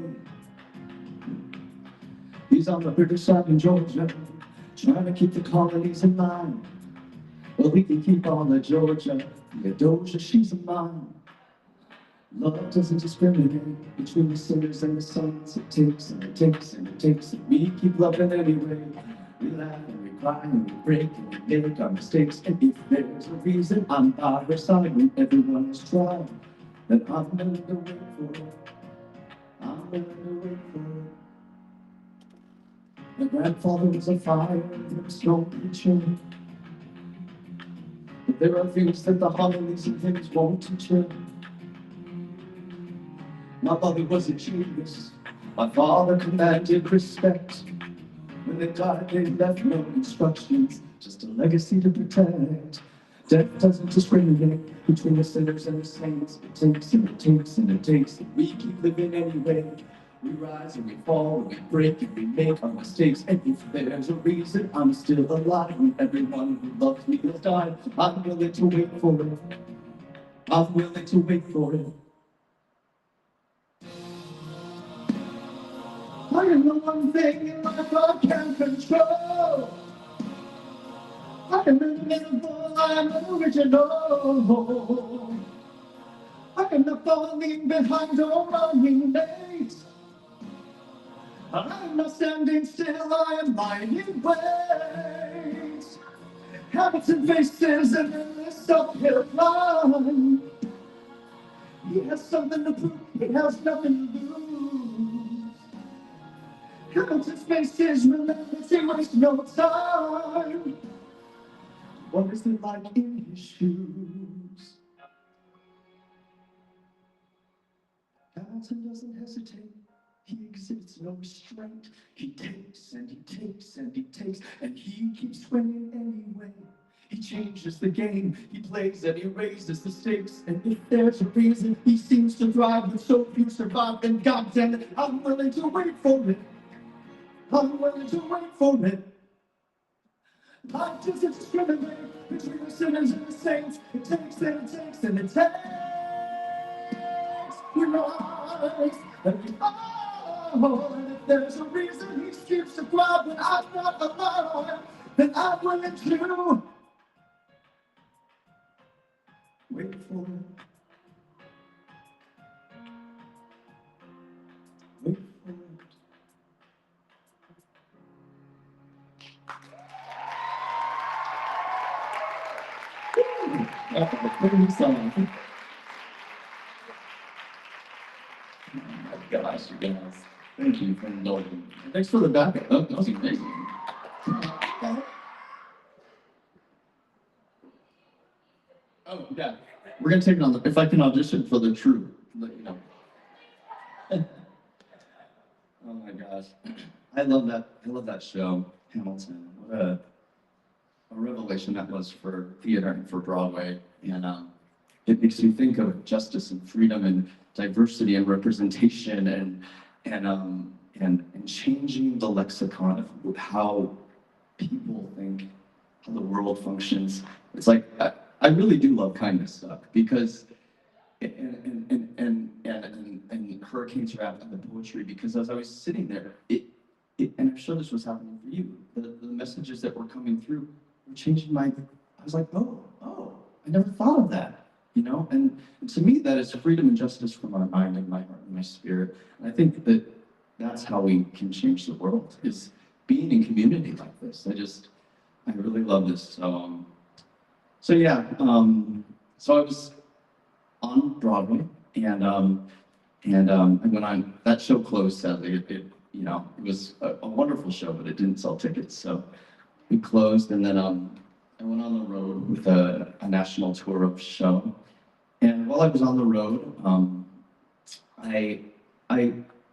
He's on the British side in Georgia, trying to keep the colonies in line. Well, we can keep all of Georgia. Theodosia, she's a mine. Love doesn't discriminate between the sinners and the saints. It takes and it takes and it takes, and we keep loving anyway. We laugh and we cry and we break and we make our mistakes. And if there's a reason I'm by her side when everyone is trying, then I'm willing to wait for it. I'm willing to wait for it. My grandfather was a fire and there was no preacher. But there are things that the homilies and hymns won't teach her. My mother was a genius. My father commanded respect. When they died, they left no instructions, just a legacy to protect. Death doesn't discriminate between the sinners and the saints. It takes and it takes and it takes, and we keep living anyway. We rise and we fall and we break and we make our mistakes. And if there's a reason I'm still alive when everyone who loves me has died, I'm willing to wait for it. I'm willing to wait for it. I am the one thing in life I can control. I am invisible, I am original. I am not falling behind or running late. I am not standing still, I am lying in wait. Hamilton faces an endless uphill climb. He has something to prove, he has nothing to lose. Hamilton's face is relentless, he wastes no time. What is it like in his shoes? Hamilton doesn't hesitate, he exhibits no restraint. He takes and he takes and he takes, and he keeps swinging anyway. He changes the game, he plays and he raises the stakes. And if there's a reason he seems to thrive, but so few survive, then goddamn it, I'm willing to wait for it. I'm willing to wait for it. Life doesn't discriminate between the sinners and the saints. It takes and it takes and it takes. We rise and we fall. And if there's a reason he keeps to thrive, but I'm not alone, then I'm willing to wait for it. Wait for it. Pretty song. Oh my gosh, you guys. Thank you for indulging me. Thanks for the backup. That was amazing. Oh, yeah. We're going to take it on the, if I can audition for the troupe, let you know. Oh my gosh. I love that show, Hamilton. What a revelation that was for theater and for Broadway. And it makes me think of justice and freedom and diversity and representation and changing the lexicon of how people think, how the world functions. It's like I really do love kindness stuff because and hurricanes rap and the poetry, because as I was sitting there, and I'm sure this was happening for you, the messages that were coming through were changing I was like, oh, I never thought of that. You know, and to me, that is freedom and justice for my mind and my heart and my spirit. And I think that that's how we can change the world, is being in community like this. I really love this. So yeah, so I was on Broadway, and when that show closed, sadly, it was a wonderful show, but it didn't sell tickets, so it closed, and then I went on the road with a national tour of show. And while I was on the road, I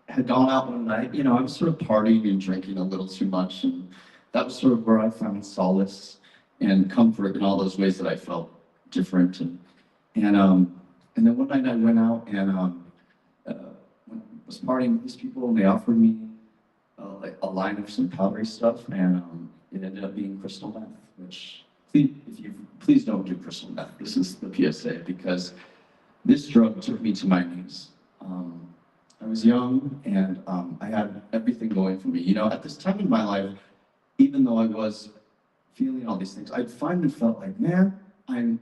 had gone out one night. I was sort of partying and drinking a little too much, and that was sort of where I found solace and comfort in all those ways that I felt different. And then one night I went out and was partying with these people, and they offered me like a line of some powdery stuff, and it ended up being crystal meth, which, please don't do crystal meth. This is the PSA, because this drug took me to my knees. I was young, and I had everything going for me. At this time in my life, even though I was feeling all these things, I finally felt like, man, I'm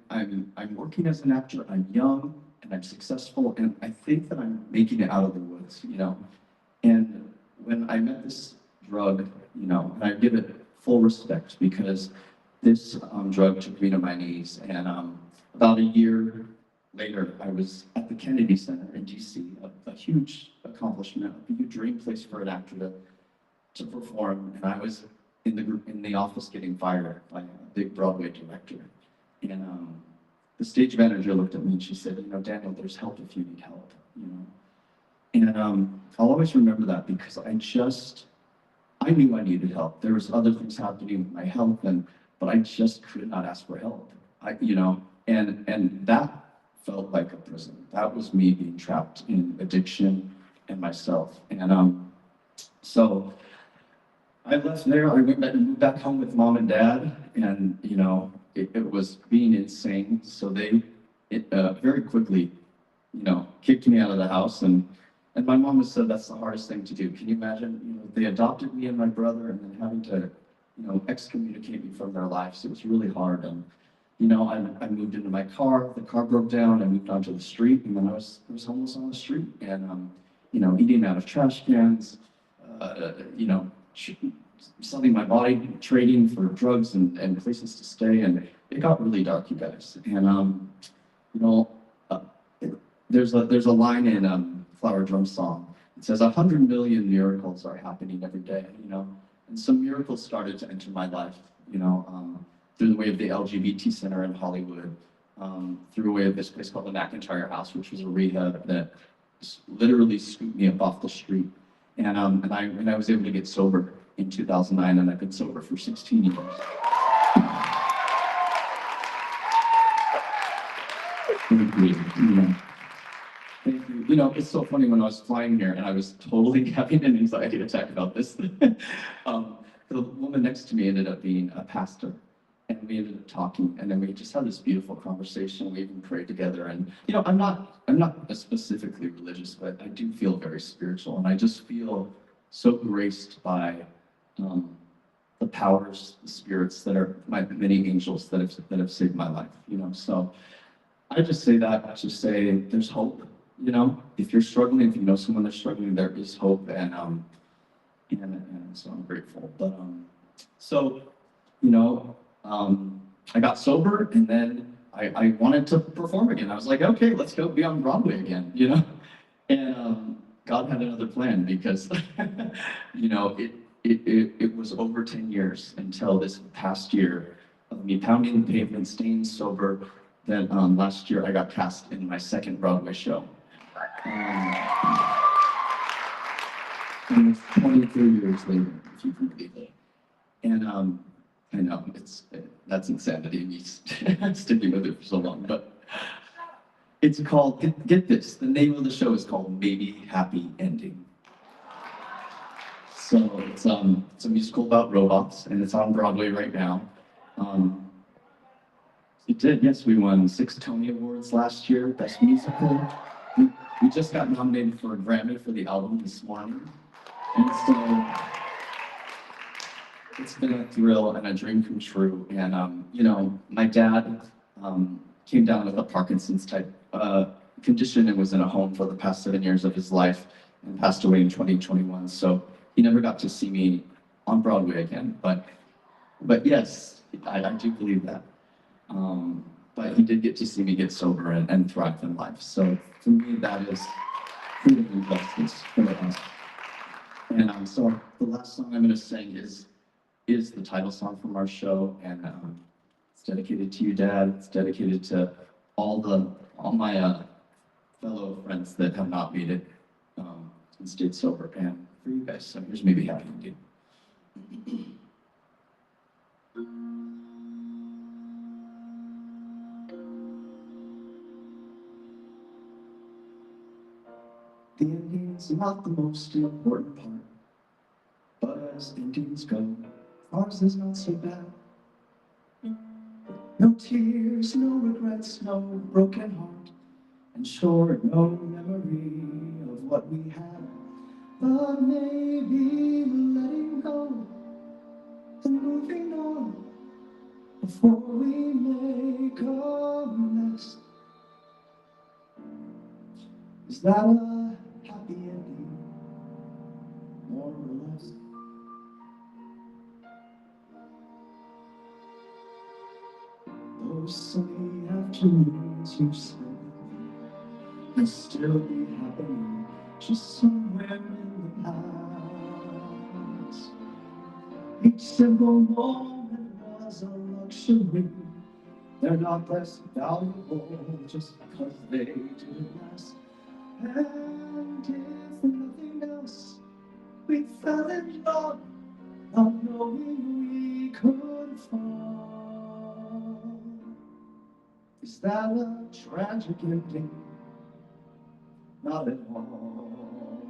working as an actor. I'm young and I'm successful, and I think that I'm making it out of the woods. And when I met this drug, and I give it full respect, because this drug took me to my knees. And about a year later, I was at the Kennedy Center in DC, a huge accomplishment, a huge dream place for an actor to perform. And I was in the office getting fired by a big Broadway director. And the stage manager looked at me and she said, Daniel, there's help if you need help. And I'll always remember that, because I knew I needed help. There was other things happening with my health, but I just could not ask for help. And that felt like a prison. That was me being trapped in addiction and myself. And so I left there. I moved back home with mom and dad, and it was being insane. So they very quickly, kicked me out of the house, and my mom has said that's the hardest thing to do. Can you imagine? They adopted me and my brother, and then having to, excommunicate me from their lives. It was really hard. And I moved into my car. The car broke down. I moved onto the street, and then I was homeless on the street, and eating out of trash cans. Selling my body, trading for drugs and places to stay, and it got really dark, you guys. And there's a line in Flower Drum Song. It says 100 million miracles are happening every day, and some miracles started to enter my life, through the way of the LGBT Center in Hollywood, through the way of this place called the McIntyre House, which was a rehab that literally scooped me up off the street. And I was able to get sober in 2009, and I've been sober for 16 years. Yeah. Thank you. You know, it's so funny when I was flying here and I was totally having an anxiety attack about this. The woman next to me ended up being a pastor, and we ended up talking, and then we just had this beautiful conversation. We even prayed together, and you know, I'm not specifically religious, but I do feel very spiritual, and I just feel so graced by the powers, the spirits that are my many angels that have saved my life. You know, so I just say that to say there's hope. You know, if you're struggling, if you know someone that's struggling, there is hope, and so I'm grateful. But so you know, I got sober, and then I wanted to perform again. I was like, okay, let's go be on Broadway again. You know, and God had another plan because you know it was over 10 years until this past year of me pounding the pavement, staying sober. Then last year I got cast in my second Broadway show. And it's 23 years later, if you can believe it. And I know that's insanity, me sticking with it for so long, but it's called, get this, the name of the show is called Maybe Happy Ending. So it's a musical about robots, and it's on Broadway right now. It did, yes, we won 6 Tony Awards last year, Best Musical. We just got nominated for a Grammy for the album this morning. And so it's been a thrill and a dream come true. And, you know, my dad came down with a Parkinson's type condition and was in a home for the past 7 years of his life and passed away in 2021. So he never got to see me on Broadway again. But yes, I do believe that. But he did get to see me get sober and thrive in life. So for me, that is freedom and justice for us. And so the last song I'm going to sing is the title song from our show, and it's dedicated to you, Dad. It's dedicated to all my fellow friends that have not made it and stayed sober, and for you guys. So here's Maybe Happy Ending. The ending's not the most important part, but as endings go, ours is not so bad. No tears, no regrets, no broken heart, and sure, no memory of what we had. But maybe letting go and moving on before we make a mess. Is that a happy ending, more or less? Those sunny afternoons you spent will still be happening just somewhere in the past. Each simple moment was a luxury. They're not less valuable just because they didn't last. And if nothing else, we fell in love, not knowing we could fall. Is that a tragic ending? Not at all.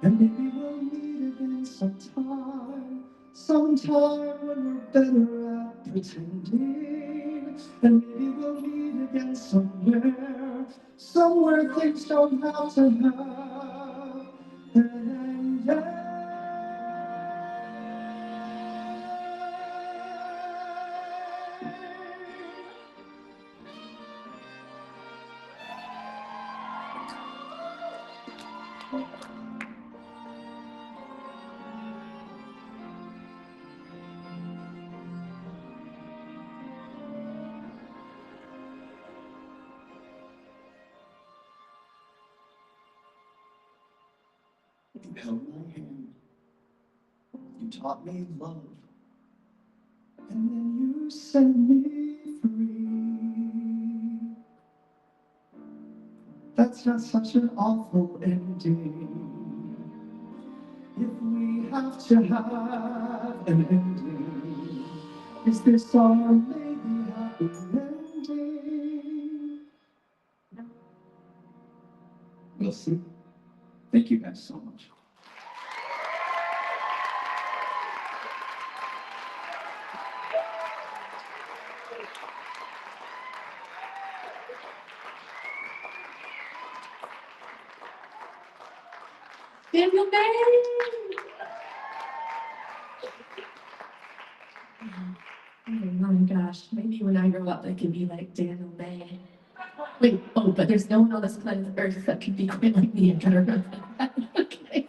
And maybe we'll meet again sometime when we're better at pretending. And maybe we'll meet again somewhere things don't have to have an end. You held my hand, you taught me love, and then you set me free. That's not such an awful ending. If we have to have an ending, is this our maybe happy ending? see. Thank you guys so much. Daniel May! Oh my gosh, maybe when I grow up I can be like Daniel May. Wait, oh, but there's no one on this planet Earth that can be quite like me. I gotta remember that. Okay.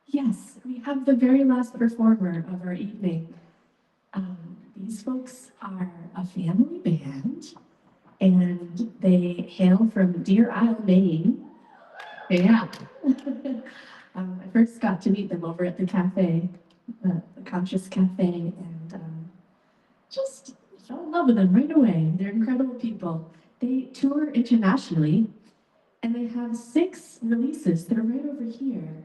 Yes, we have the very last performer of our evening. These folks are a family band, and they hail from Deer Isle, Maine. Yeah. I first got to meet them over at the cafe, the Conscious Cafe, and just fell in love with them right away. They're incredible people. They tour internationally, and they have 6 releases. They're right over here.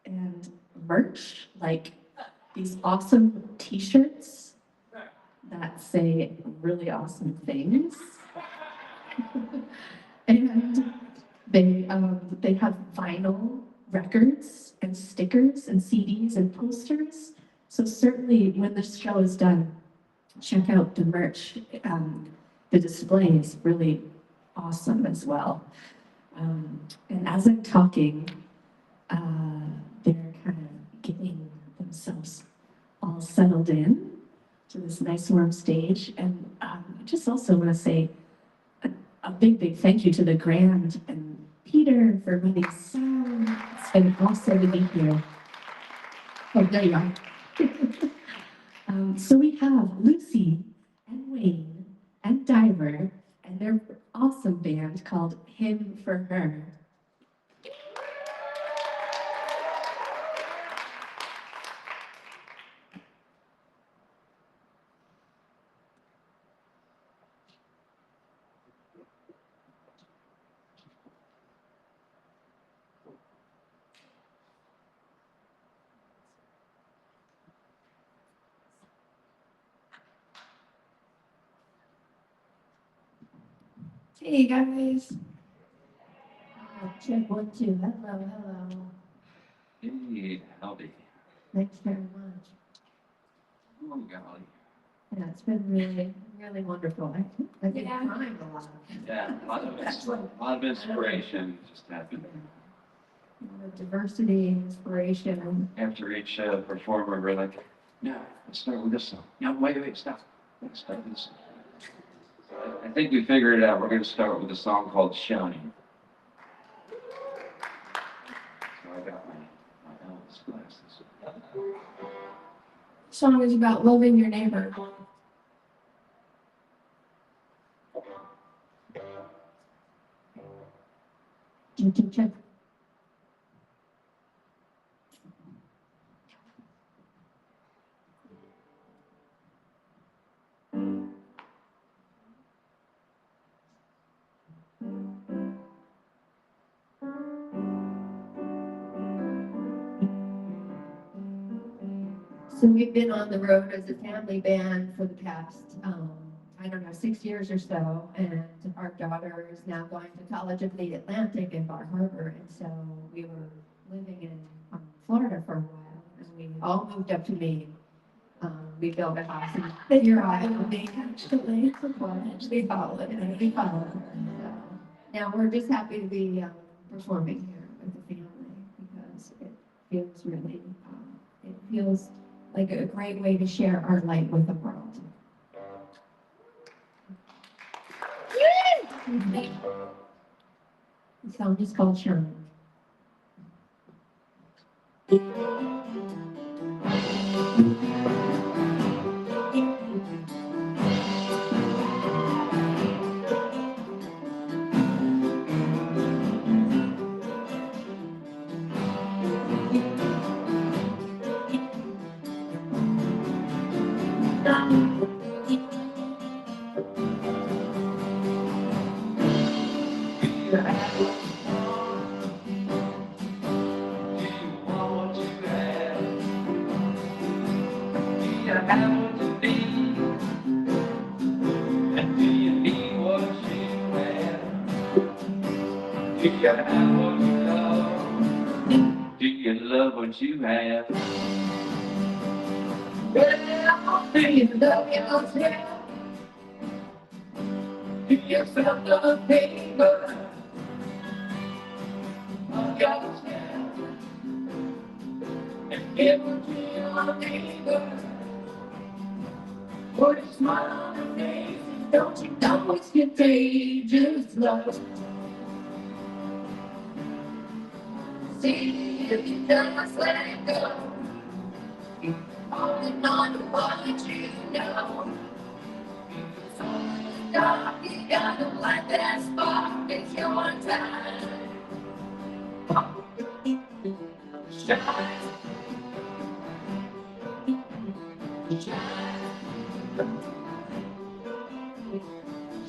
And merch, like these awesome t-shirts that say really awesome things. And they have vinyl records and stickers and CDs and posters. So certainly when this show is done, check out the merch. The display is really awesome as well. And as I'm talking, they're kind of getting themselves all settled in to this nice warm stage. And I just also want to say a big thank you to the Grand and Peter for running sound. It's been awesome to be here. Oh, there you are. So we have Lucy and Wayne and Diver and their awesome band called Hymn for Her. Hey guys. Check 1, 2. Hello. Hey, howdy. Thanks very much. Oh, golly. Yeah, it's been really wonderful. I've been crying a lot. Yeah, a lot of inspiration just happened. Diversity, inspiration. After each performer, we're like, no, let's start with this song. No, wait, stop. Let's start with this song. I think we figured it out. We're going to start with a song called Shine. So I got my Elvis glasses. The song is about loving your neighbor. Check. So we've been on the road as a family band for the past, 6 years or so, and our daughter is now going to College of the Atlantic in Bar Harbor, and so we were living in Florida for a while, and we all moved up to Maine. We built a house in Deer Isle, Maine, actually. We followed it. So now we're just happy to be performing here with the family because it feels really, it feels like a great way to share our light with the world. The song is called Shine. you have what you love? Do you love what you have? Well, do you love yourself? Do you feel the paper of yourself? And give it to your neighbor. Put a smile on her face. Don't you know it's contagious love? See if you just let it go. Holding on to what you know. So in the dark, you gotta light that spark. It's your time.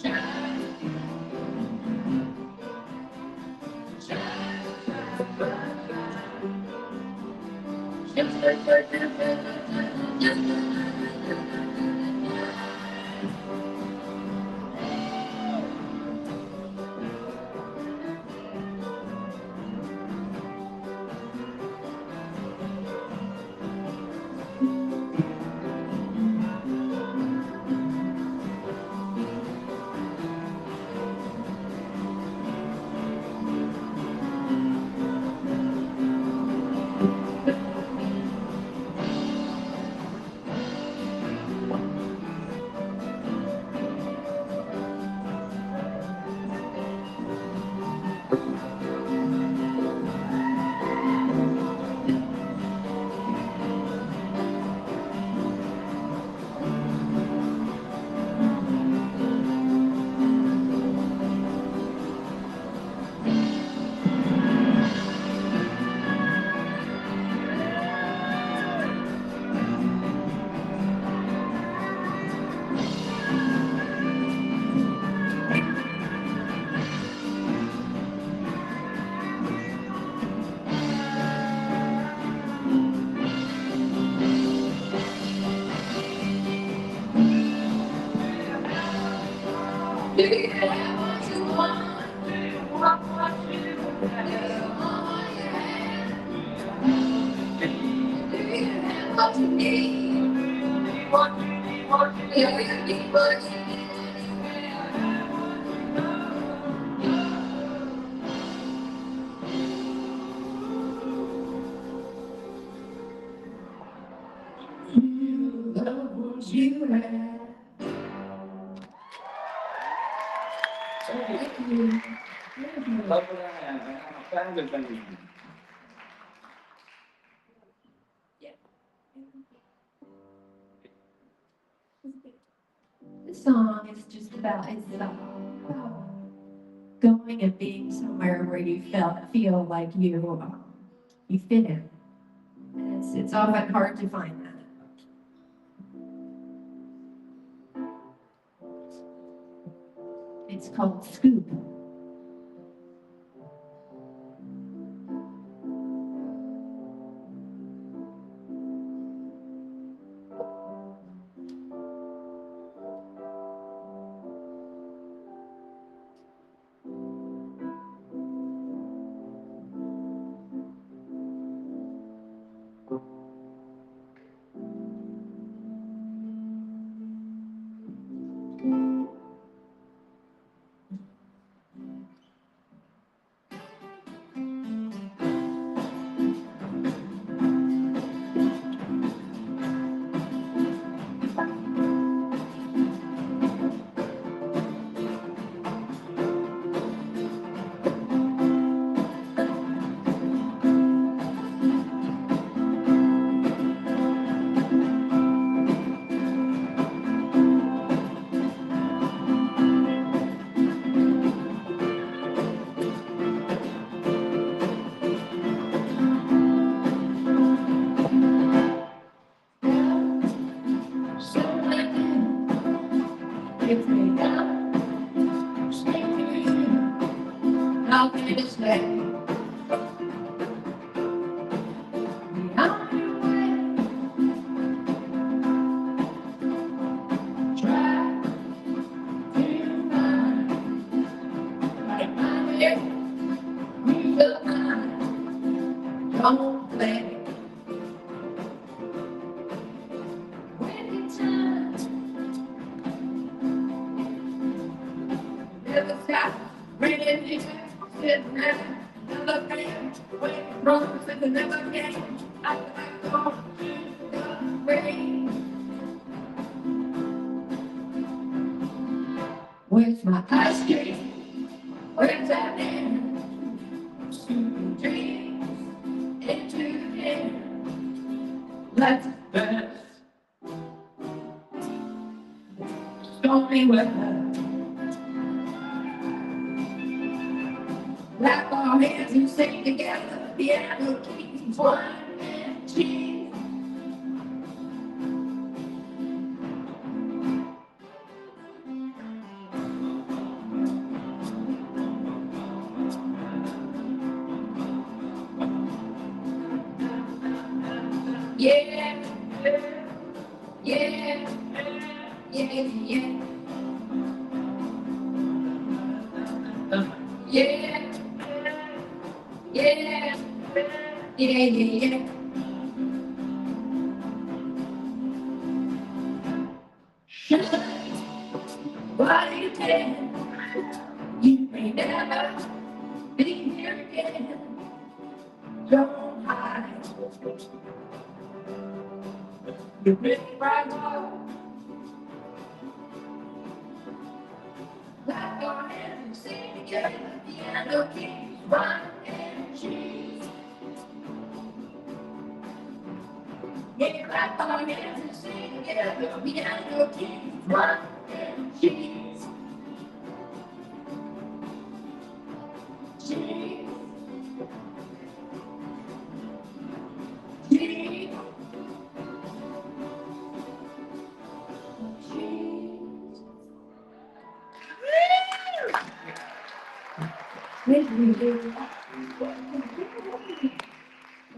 Shine, do you have what you want? Do you want what you have? Do you want what you have? Do you have what you need? Do you need what you need? What you need? Do you need what you need? You love what you have. Thank you. Love what I have. I found it. This song is just about going and being somewhere where you feel like you fit in. And it's often hard to find that. It's called Scoop. don't play. When you turn, never stop, bringing me back, sitting there, never been, away from the never came. I go to the rain. Where's my ice cream? Where's that in? Shooting dreams into the air. Let's dance. Stormy weather. Clap our hands and sing together. Piano keys, wine and cheese. Yeah, yeah, yeah, yeah, yeah, yeah, yeah, yeah. Shine, what do you think? You may never be here again. Don't hide. You're really right now. Clap your hands and sing together. Piano keys, wine and cheese. Yeah, clap our hands and sing together. Piano keys, wine and cheese. Cheese. Cheese.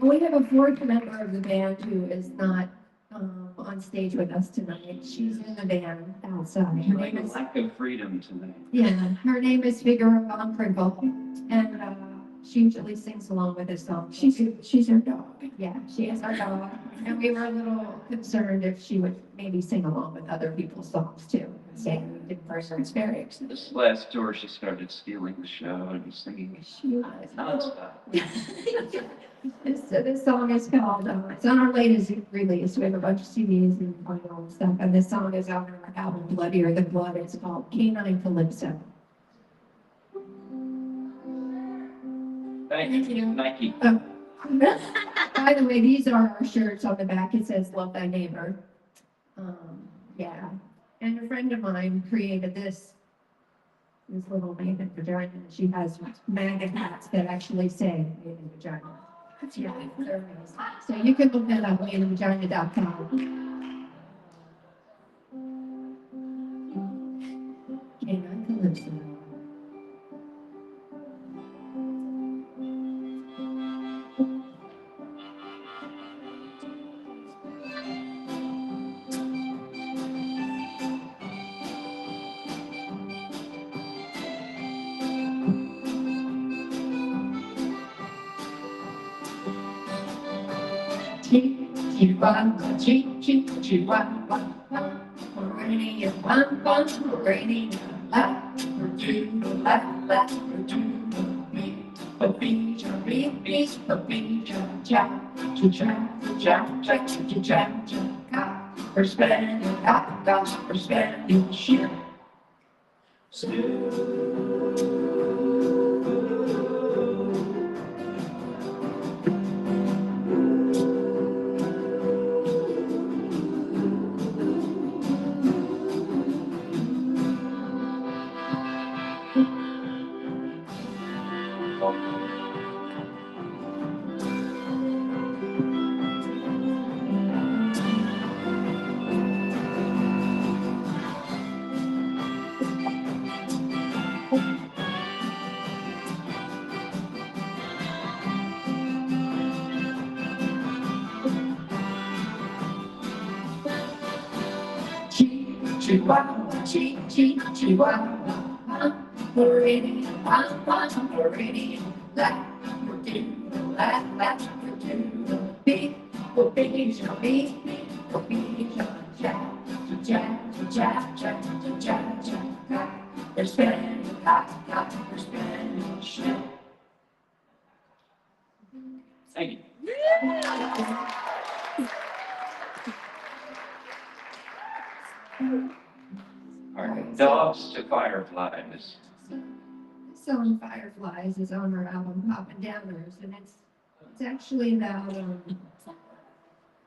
We have a fourth member of the band who is not on stage with us tonight. She's in the band outside. Her name is lack of freedom tonight. Yeah, her name is Figueroa Crinkle, and she usually sings along with us songs. She's our dog. Yeah, she is our dog, and we were a little concerned if she would maybe sing along with other people's songs too. So we did first. It's very exciting. This last tour, she started stealing the show and singing She was. nonstop. This song is called, it's on our latest release. We have a bunch of CDs and vinyl and stuff, and this song is on our album Bloodier Than Blood. It's called Canine Calypso. Thank you, Nike. Oh. By the way, these are our shirts. On the back it says "Love Thy Neighbor." Yeah, and a friend of mine created this little made in vagina. She has magnet hats that actually say "Made in Vagina." Yeah, they're amazing. So you can look that up, madeinvagina.com. Canine Calypso. Chihuahua, Chihuahua, Meridian, Meridian, la, me, Papija, me, Papija, cha, for spending, for spending shit. Chihuahua, Chihuahua, Meridian, Meridian, la, Thank you. All right, dogs to fireflies. This song Fireflies is on our album Pop and Downers, and it's actually about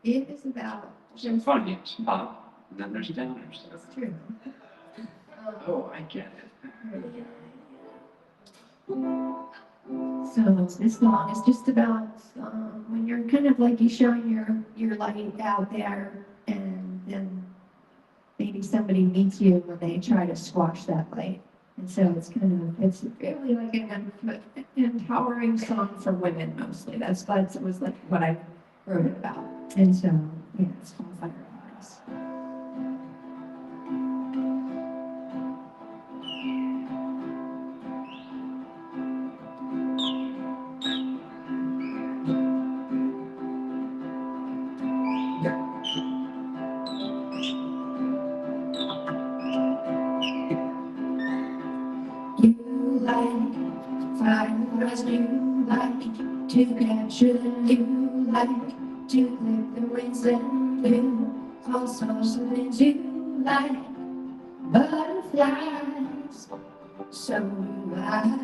it is about Some funny, some pop, and then there's downers. it's true. Oh, I get it. So this song is just about when you're kind of like you showing your light out there, and then maybe somebody meets you when they try to squash that light. And so it's really like an empowering song for women mostly. That was like what I wrote it about. And so yeah, it's called Fireflies. You like fireflies, you like to capture the new light, to clip the wings and do all sorts of things. You like butterflies, so do I.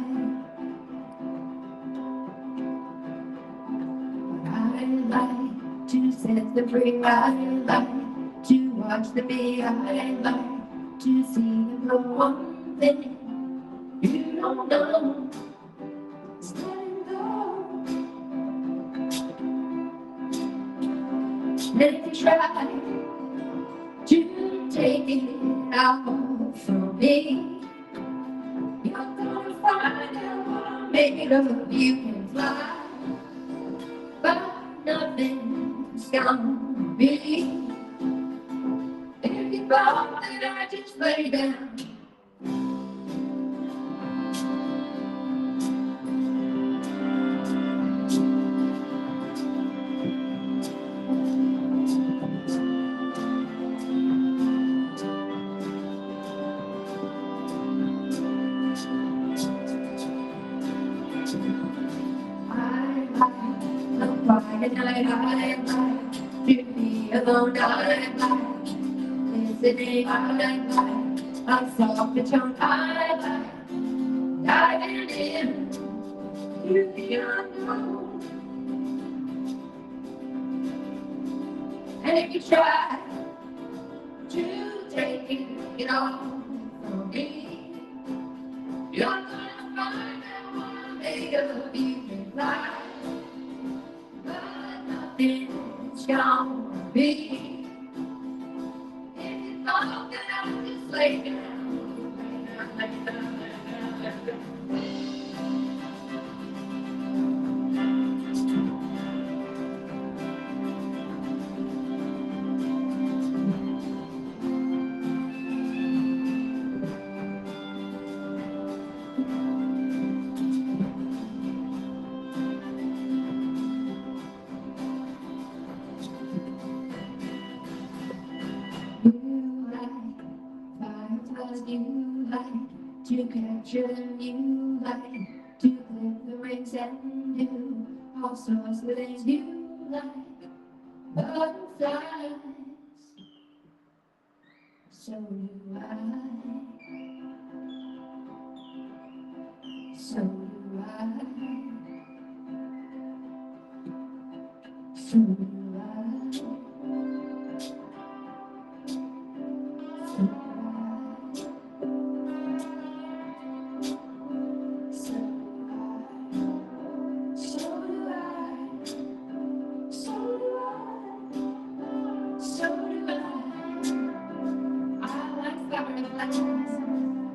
I like to set the free. I like to watch the bee. I like to see them grow. One thing you don't know is letting go. And if you try to take it out from me, you're gonna find out what I'm made of. You can fly, but nothing's gonna be. If you thought that I just lay down, and I like to be alone. I like listening. I like a soft tone. I like diving in to the unknown. And if you try to take it all from me, you're gonna find out what I'm made of. You can fly, but nothing's gonna be. If you thought that I would just lay down, lay down, lay down, lay down, lay down. You like fireflies, you like to capture them, you like to clip the wings and do all sorts of things. You like butterflies, so do I, so do I, so do I, so do I.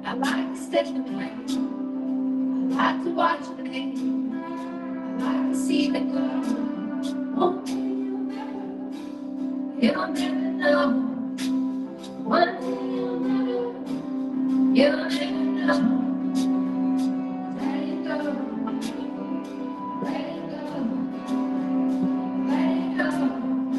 I like to step in the rain. I like to watch the pain. I like to see the glow. Oh, you'll never know. One day you'll never know. Let it go. Let it go. Let it go.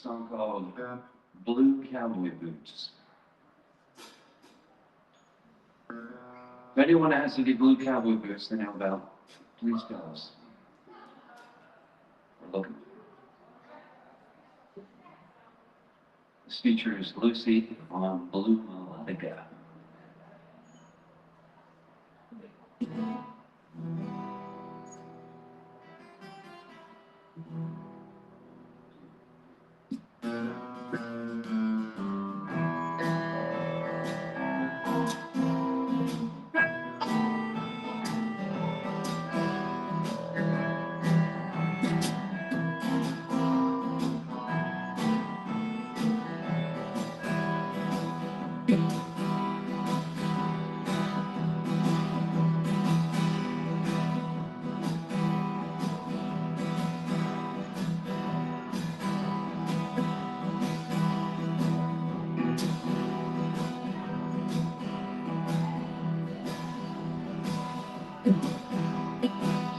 song called Blue Cowboy Boots. If anyone has any blue cowboy boots they know about, please tell us. We're looking. This features Lucy on Blue Melodica.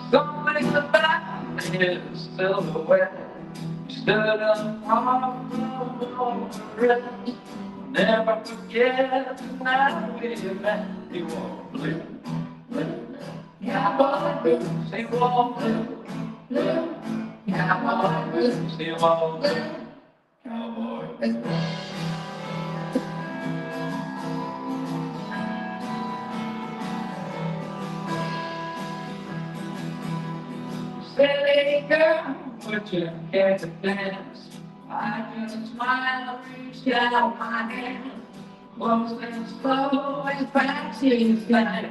Something about his silhouette stood up on the red. Never forget the night we met. He wore blue, blue cowboy boots. He wore blue, blue cowboy boots. He wore blue cowboy boots. Silly girl, put your hair to dance. I just smiled, reached out my hand. Close and slow and fast as that.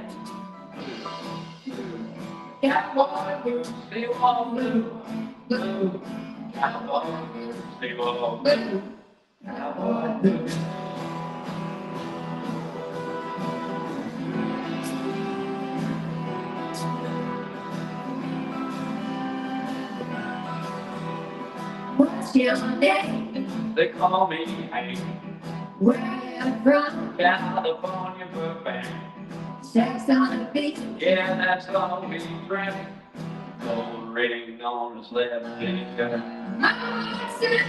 Cowboy boots, they wore blue, blue. Cowboy boots, they wore blue. Cowboy boots. What's your name? They call me Hank. Where you from? California Burbank. Sex on the beach. Yeah, that's all we drink. Gold ring on his left finger. Mama said,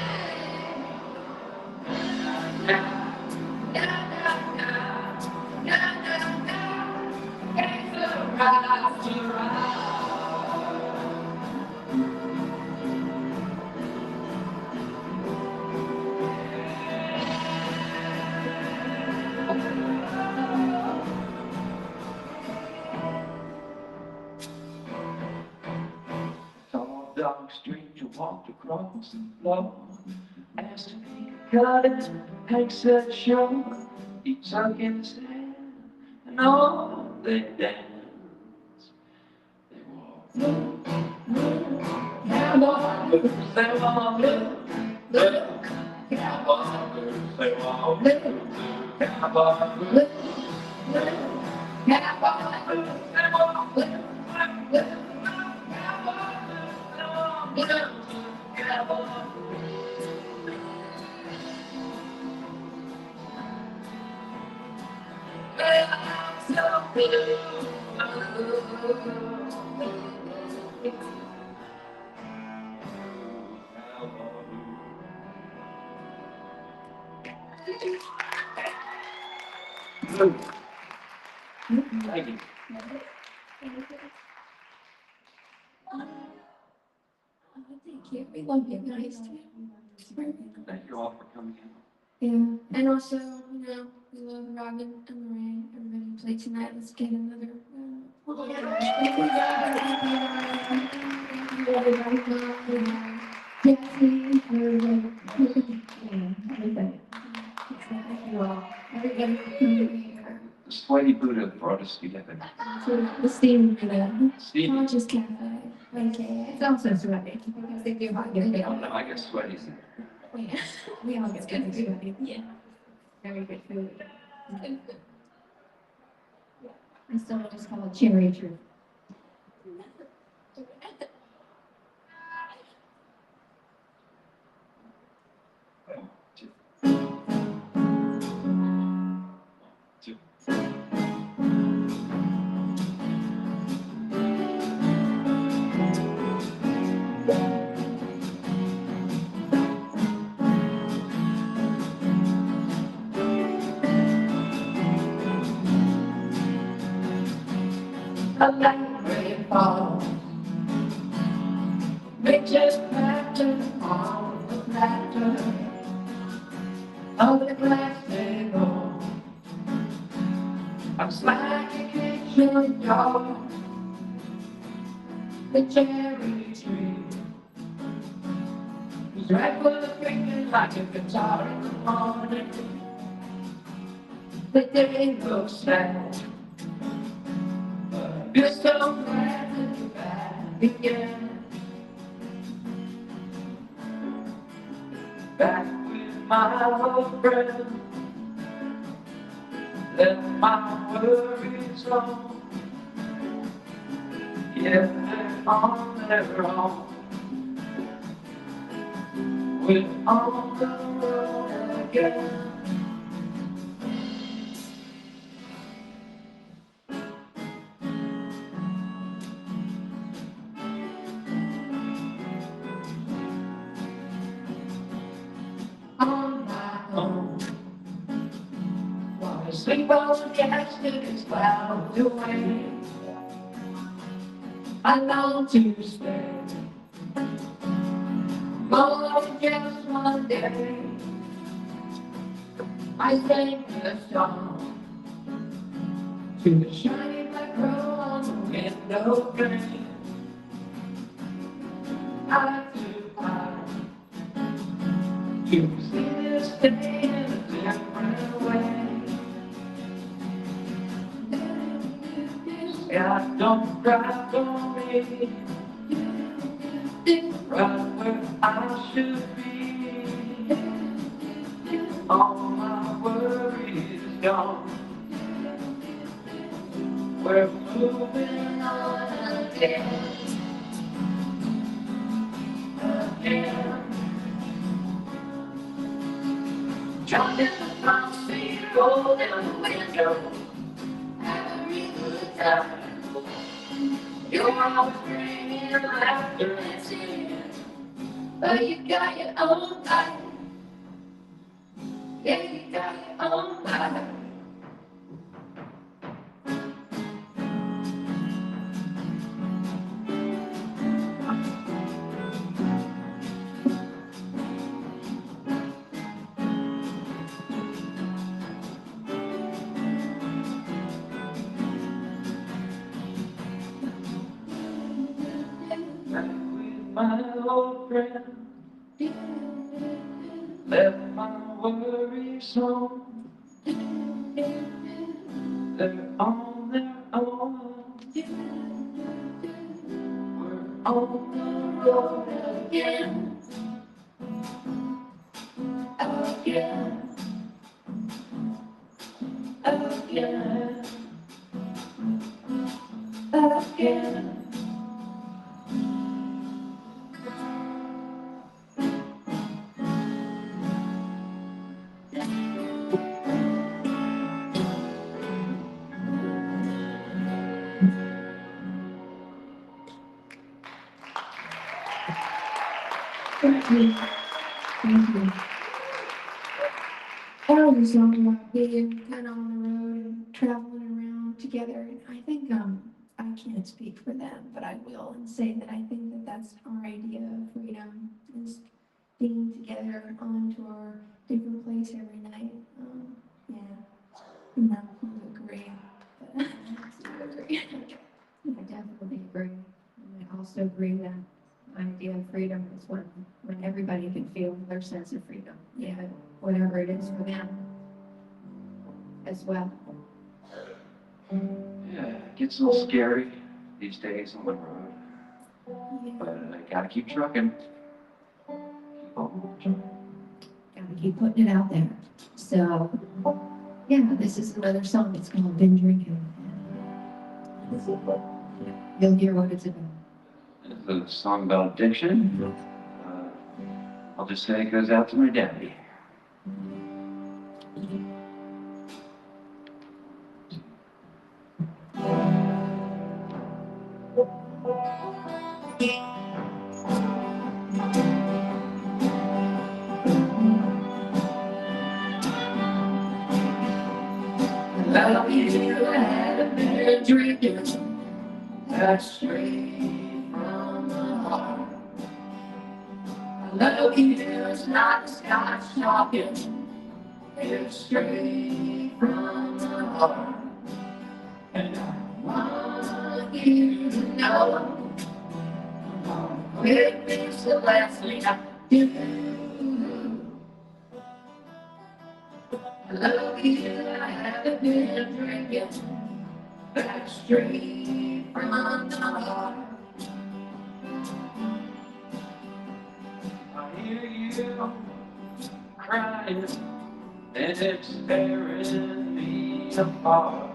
na na na na na. It's a ride to ride. Tall, dark stranger walked across the floor. Asked if he could cut it. Hank said sure. He took his hand and all they danced. They wore blue, blue cowboy boots. They wore blue, blue cowboy boots. They wore blue, blue cowboy boots. Blue, blue cowboy boots. They wore blue, blue, blue cowboy boots. They wore blue, blue cowboy boots. I'm so blue. Thank you. Thank you. We love you guys too. Thank you all for coming in. Yeah, and also, we love Robin and Lorraine. Everybody play tonight. Let's get another. Everybody for coming here. The Sweaty Buddha brought us together. To the Steam Buddha. Steve? Conscious Cafe. Okay. It's also sweaty. Because they do hot good. Oh, no, I guess Sweaty's in there. Yeah. We all get good food. Yeah. Very good food. I still just call it cherry tree. Two. The cherry tree was right for the ringing like a guitar in the morning. The day looks sad, but you're so glad that you're back again. Back with my old friend, left my worries home. Yeah, they're on their own. We're on the road again. On my own, wanna sleep on yesterday's clouds away. I long to stay more than just one day. I sing a song to the shiny black crow on the window pane. I flew high to see this day in a different way. Yeah, don't cry for me, right where I should be. All my worries gone, we're moving on again. Jump in the front seat, roll down the window, have a real good time. You're always bringing laughter and singing, but you got your own life. Yeah, you got your own life. Back with my old friend, left my worries home. They're on their own. We're on the road again. Again. Again. Again. Thank you. Thank you. That was a song about being kind of on the road and traveling around together. And I think I can't speak for them, but I will and say that I think that that's our idea of freedom, is being together on tour, different place every night. Yeah, no, you agree. But you agree. I definitely agree. And I also agree that the idea of freedom is when everybody can feel their sense of freedom, Yeah. whatever it is for them as well. Yeah, it gets a little scary these days on the road, but I gotta keep trucking. Keep on trucking. Gotta keep putting it out there. So, yeah, this is another song. It's called Been Drinking. You'll hear what it's about. It's a song about addiction. I'll just say it goes out to my daddy. Love you, I haven't been drinking. That's straight from the heart. I love you, it's not scotch talking. It's straight from the heart. And I want you to know Forgive me, it's the last thing I do. I love you, I haven't been drinking. Back straight from the heart. I hear you crying, and it's tearing me apart.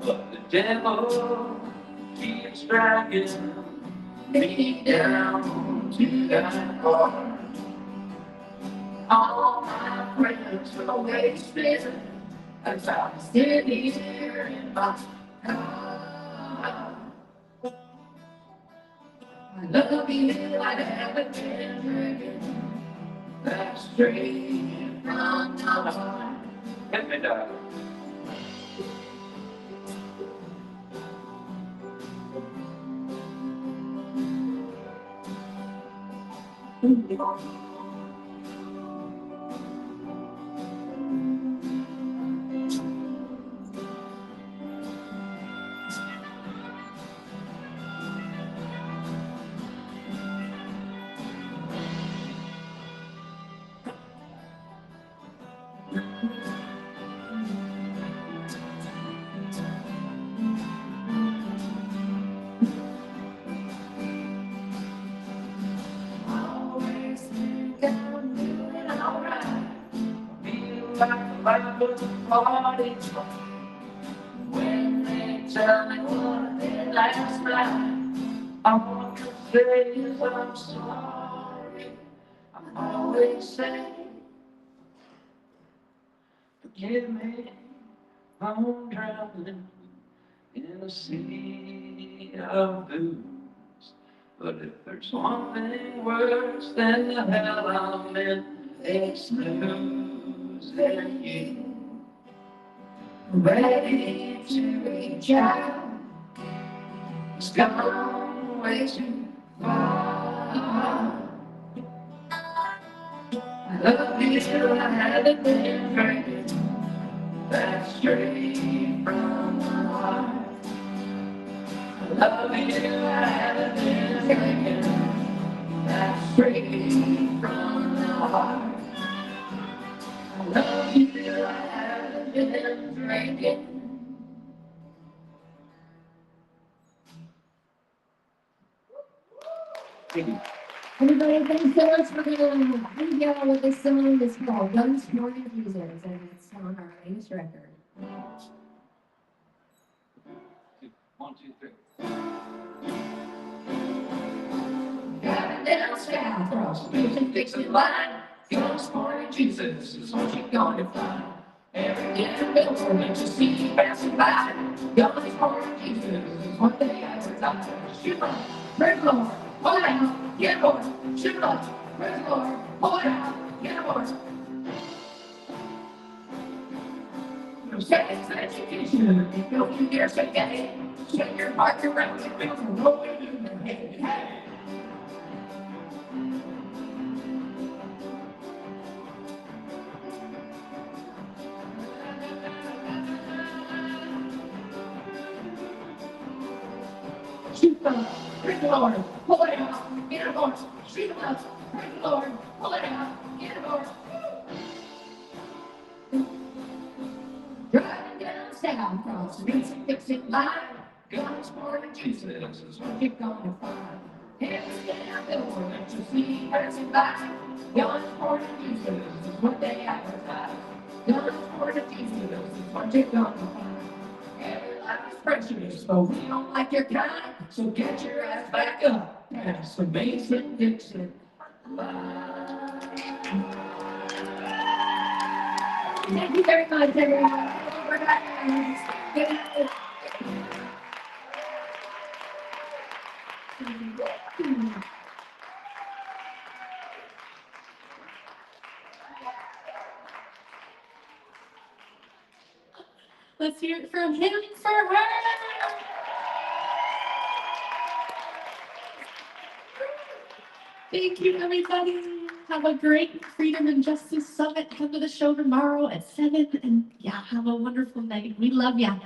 But the devil keeps dragging me down to that bar. All my friends are wasted as I sit here in my car. I love you, I haven't been drinking. That's straight from the heart. Hit me, darling. Always think I'm doing alright. Feel like life was a party when they tell me what I did last night. All I can say is I'm sorry. I always say, forgive me, I'm drowning in a sea of booze. But if there's one thing worse than the hell I'm in, it's losing you. Ready to reach out, it's gone way too far. I love you till I haven't been drinking. That's straight from the heart. I love you till I haven't been drinking. That's straight from the heart. I love you till I haven't been drinking. Everybody, thanks so much for being here with this song. It's called Guns, Morning Jesus, and it's on our latest record. 1, 2, 3. Driving down south, cross the bridge and fix the line. Guns, Morning Jesus is what you're gonna find. Every different billboard that you see passing by. Guns, Morning Jesus is what they advertise. Shoot up, red Lord, hold out, get aboard. Shoot up, red Lord, hold out, get aboard. No sex education, don't you dare say gay. Shake your heart around and make a roll in your head. Hey. Shoot them, red Lord, pull it out, get aboard. Shoot them up, red Lord, pull it out, get aboard. Driving down south, cross the streets and fix it line. Guns, Morning Jesus is what you're gonna find. Every damn billboard that you see passing by. Guns, Morning Jesus is what they advertise. Guns, Morning Jesus is what you're gonna find. Every life is precious, but we don't like your kind. So get your ass back up past the Mason-Dixon line. Thank you very much, everyone. Good night. Let's hear it from him for her. Thank you, everybody. Have a great Freedom and Justice Summit. Come to the show tomorrow at 7, and yeah, have a wonderful night. We love ya.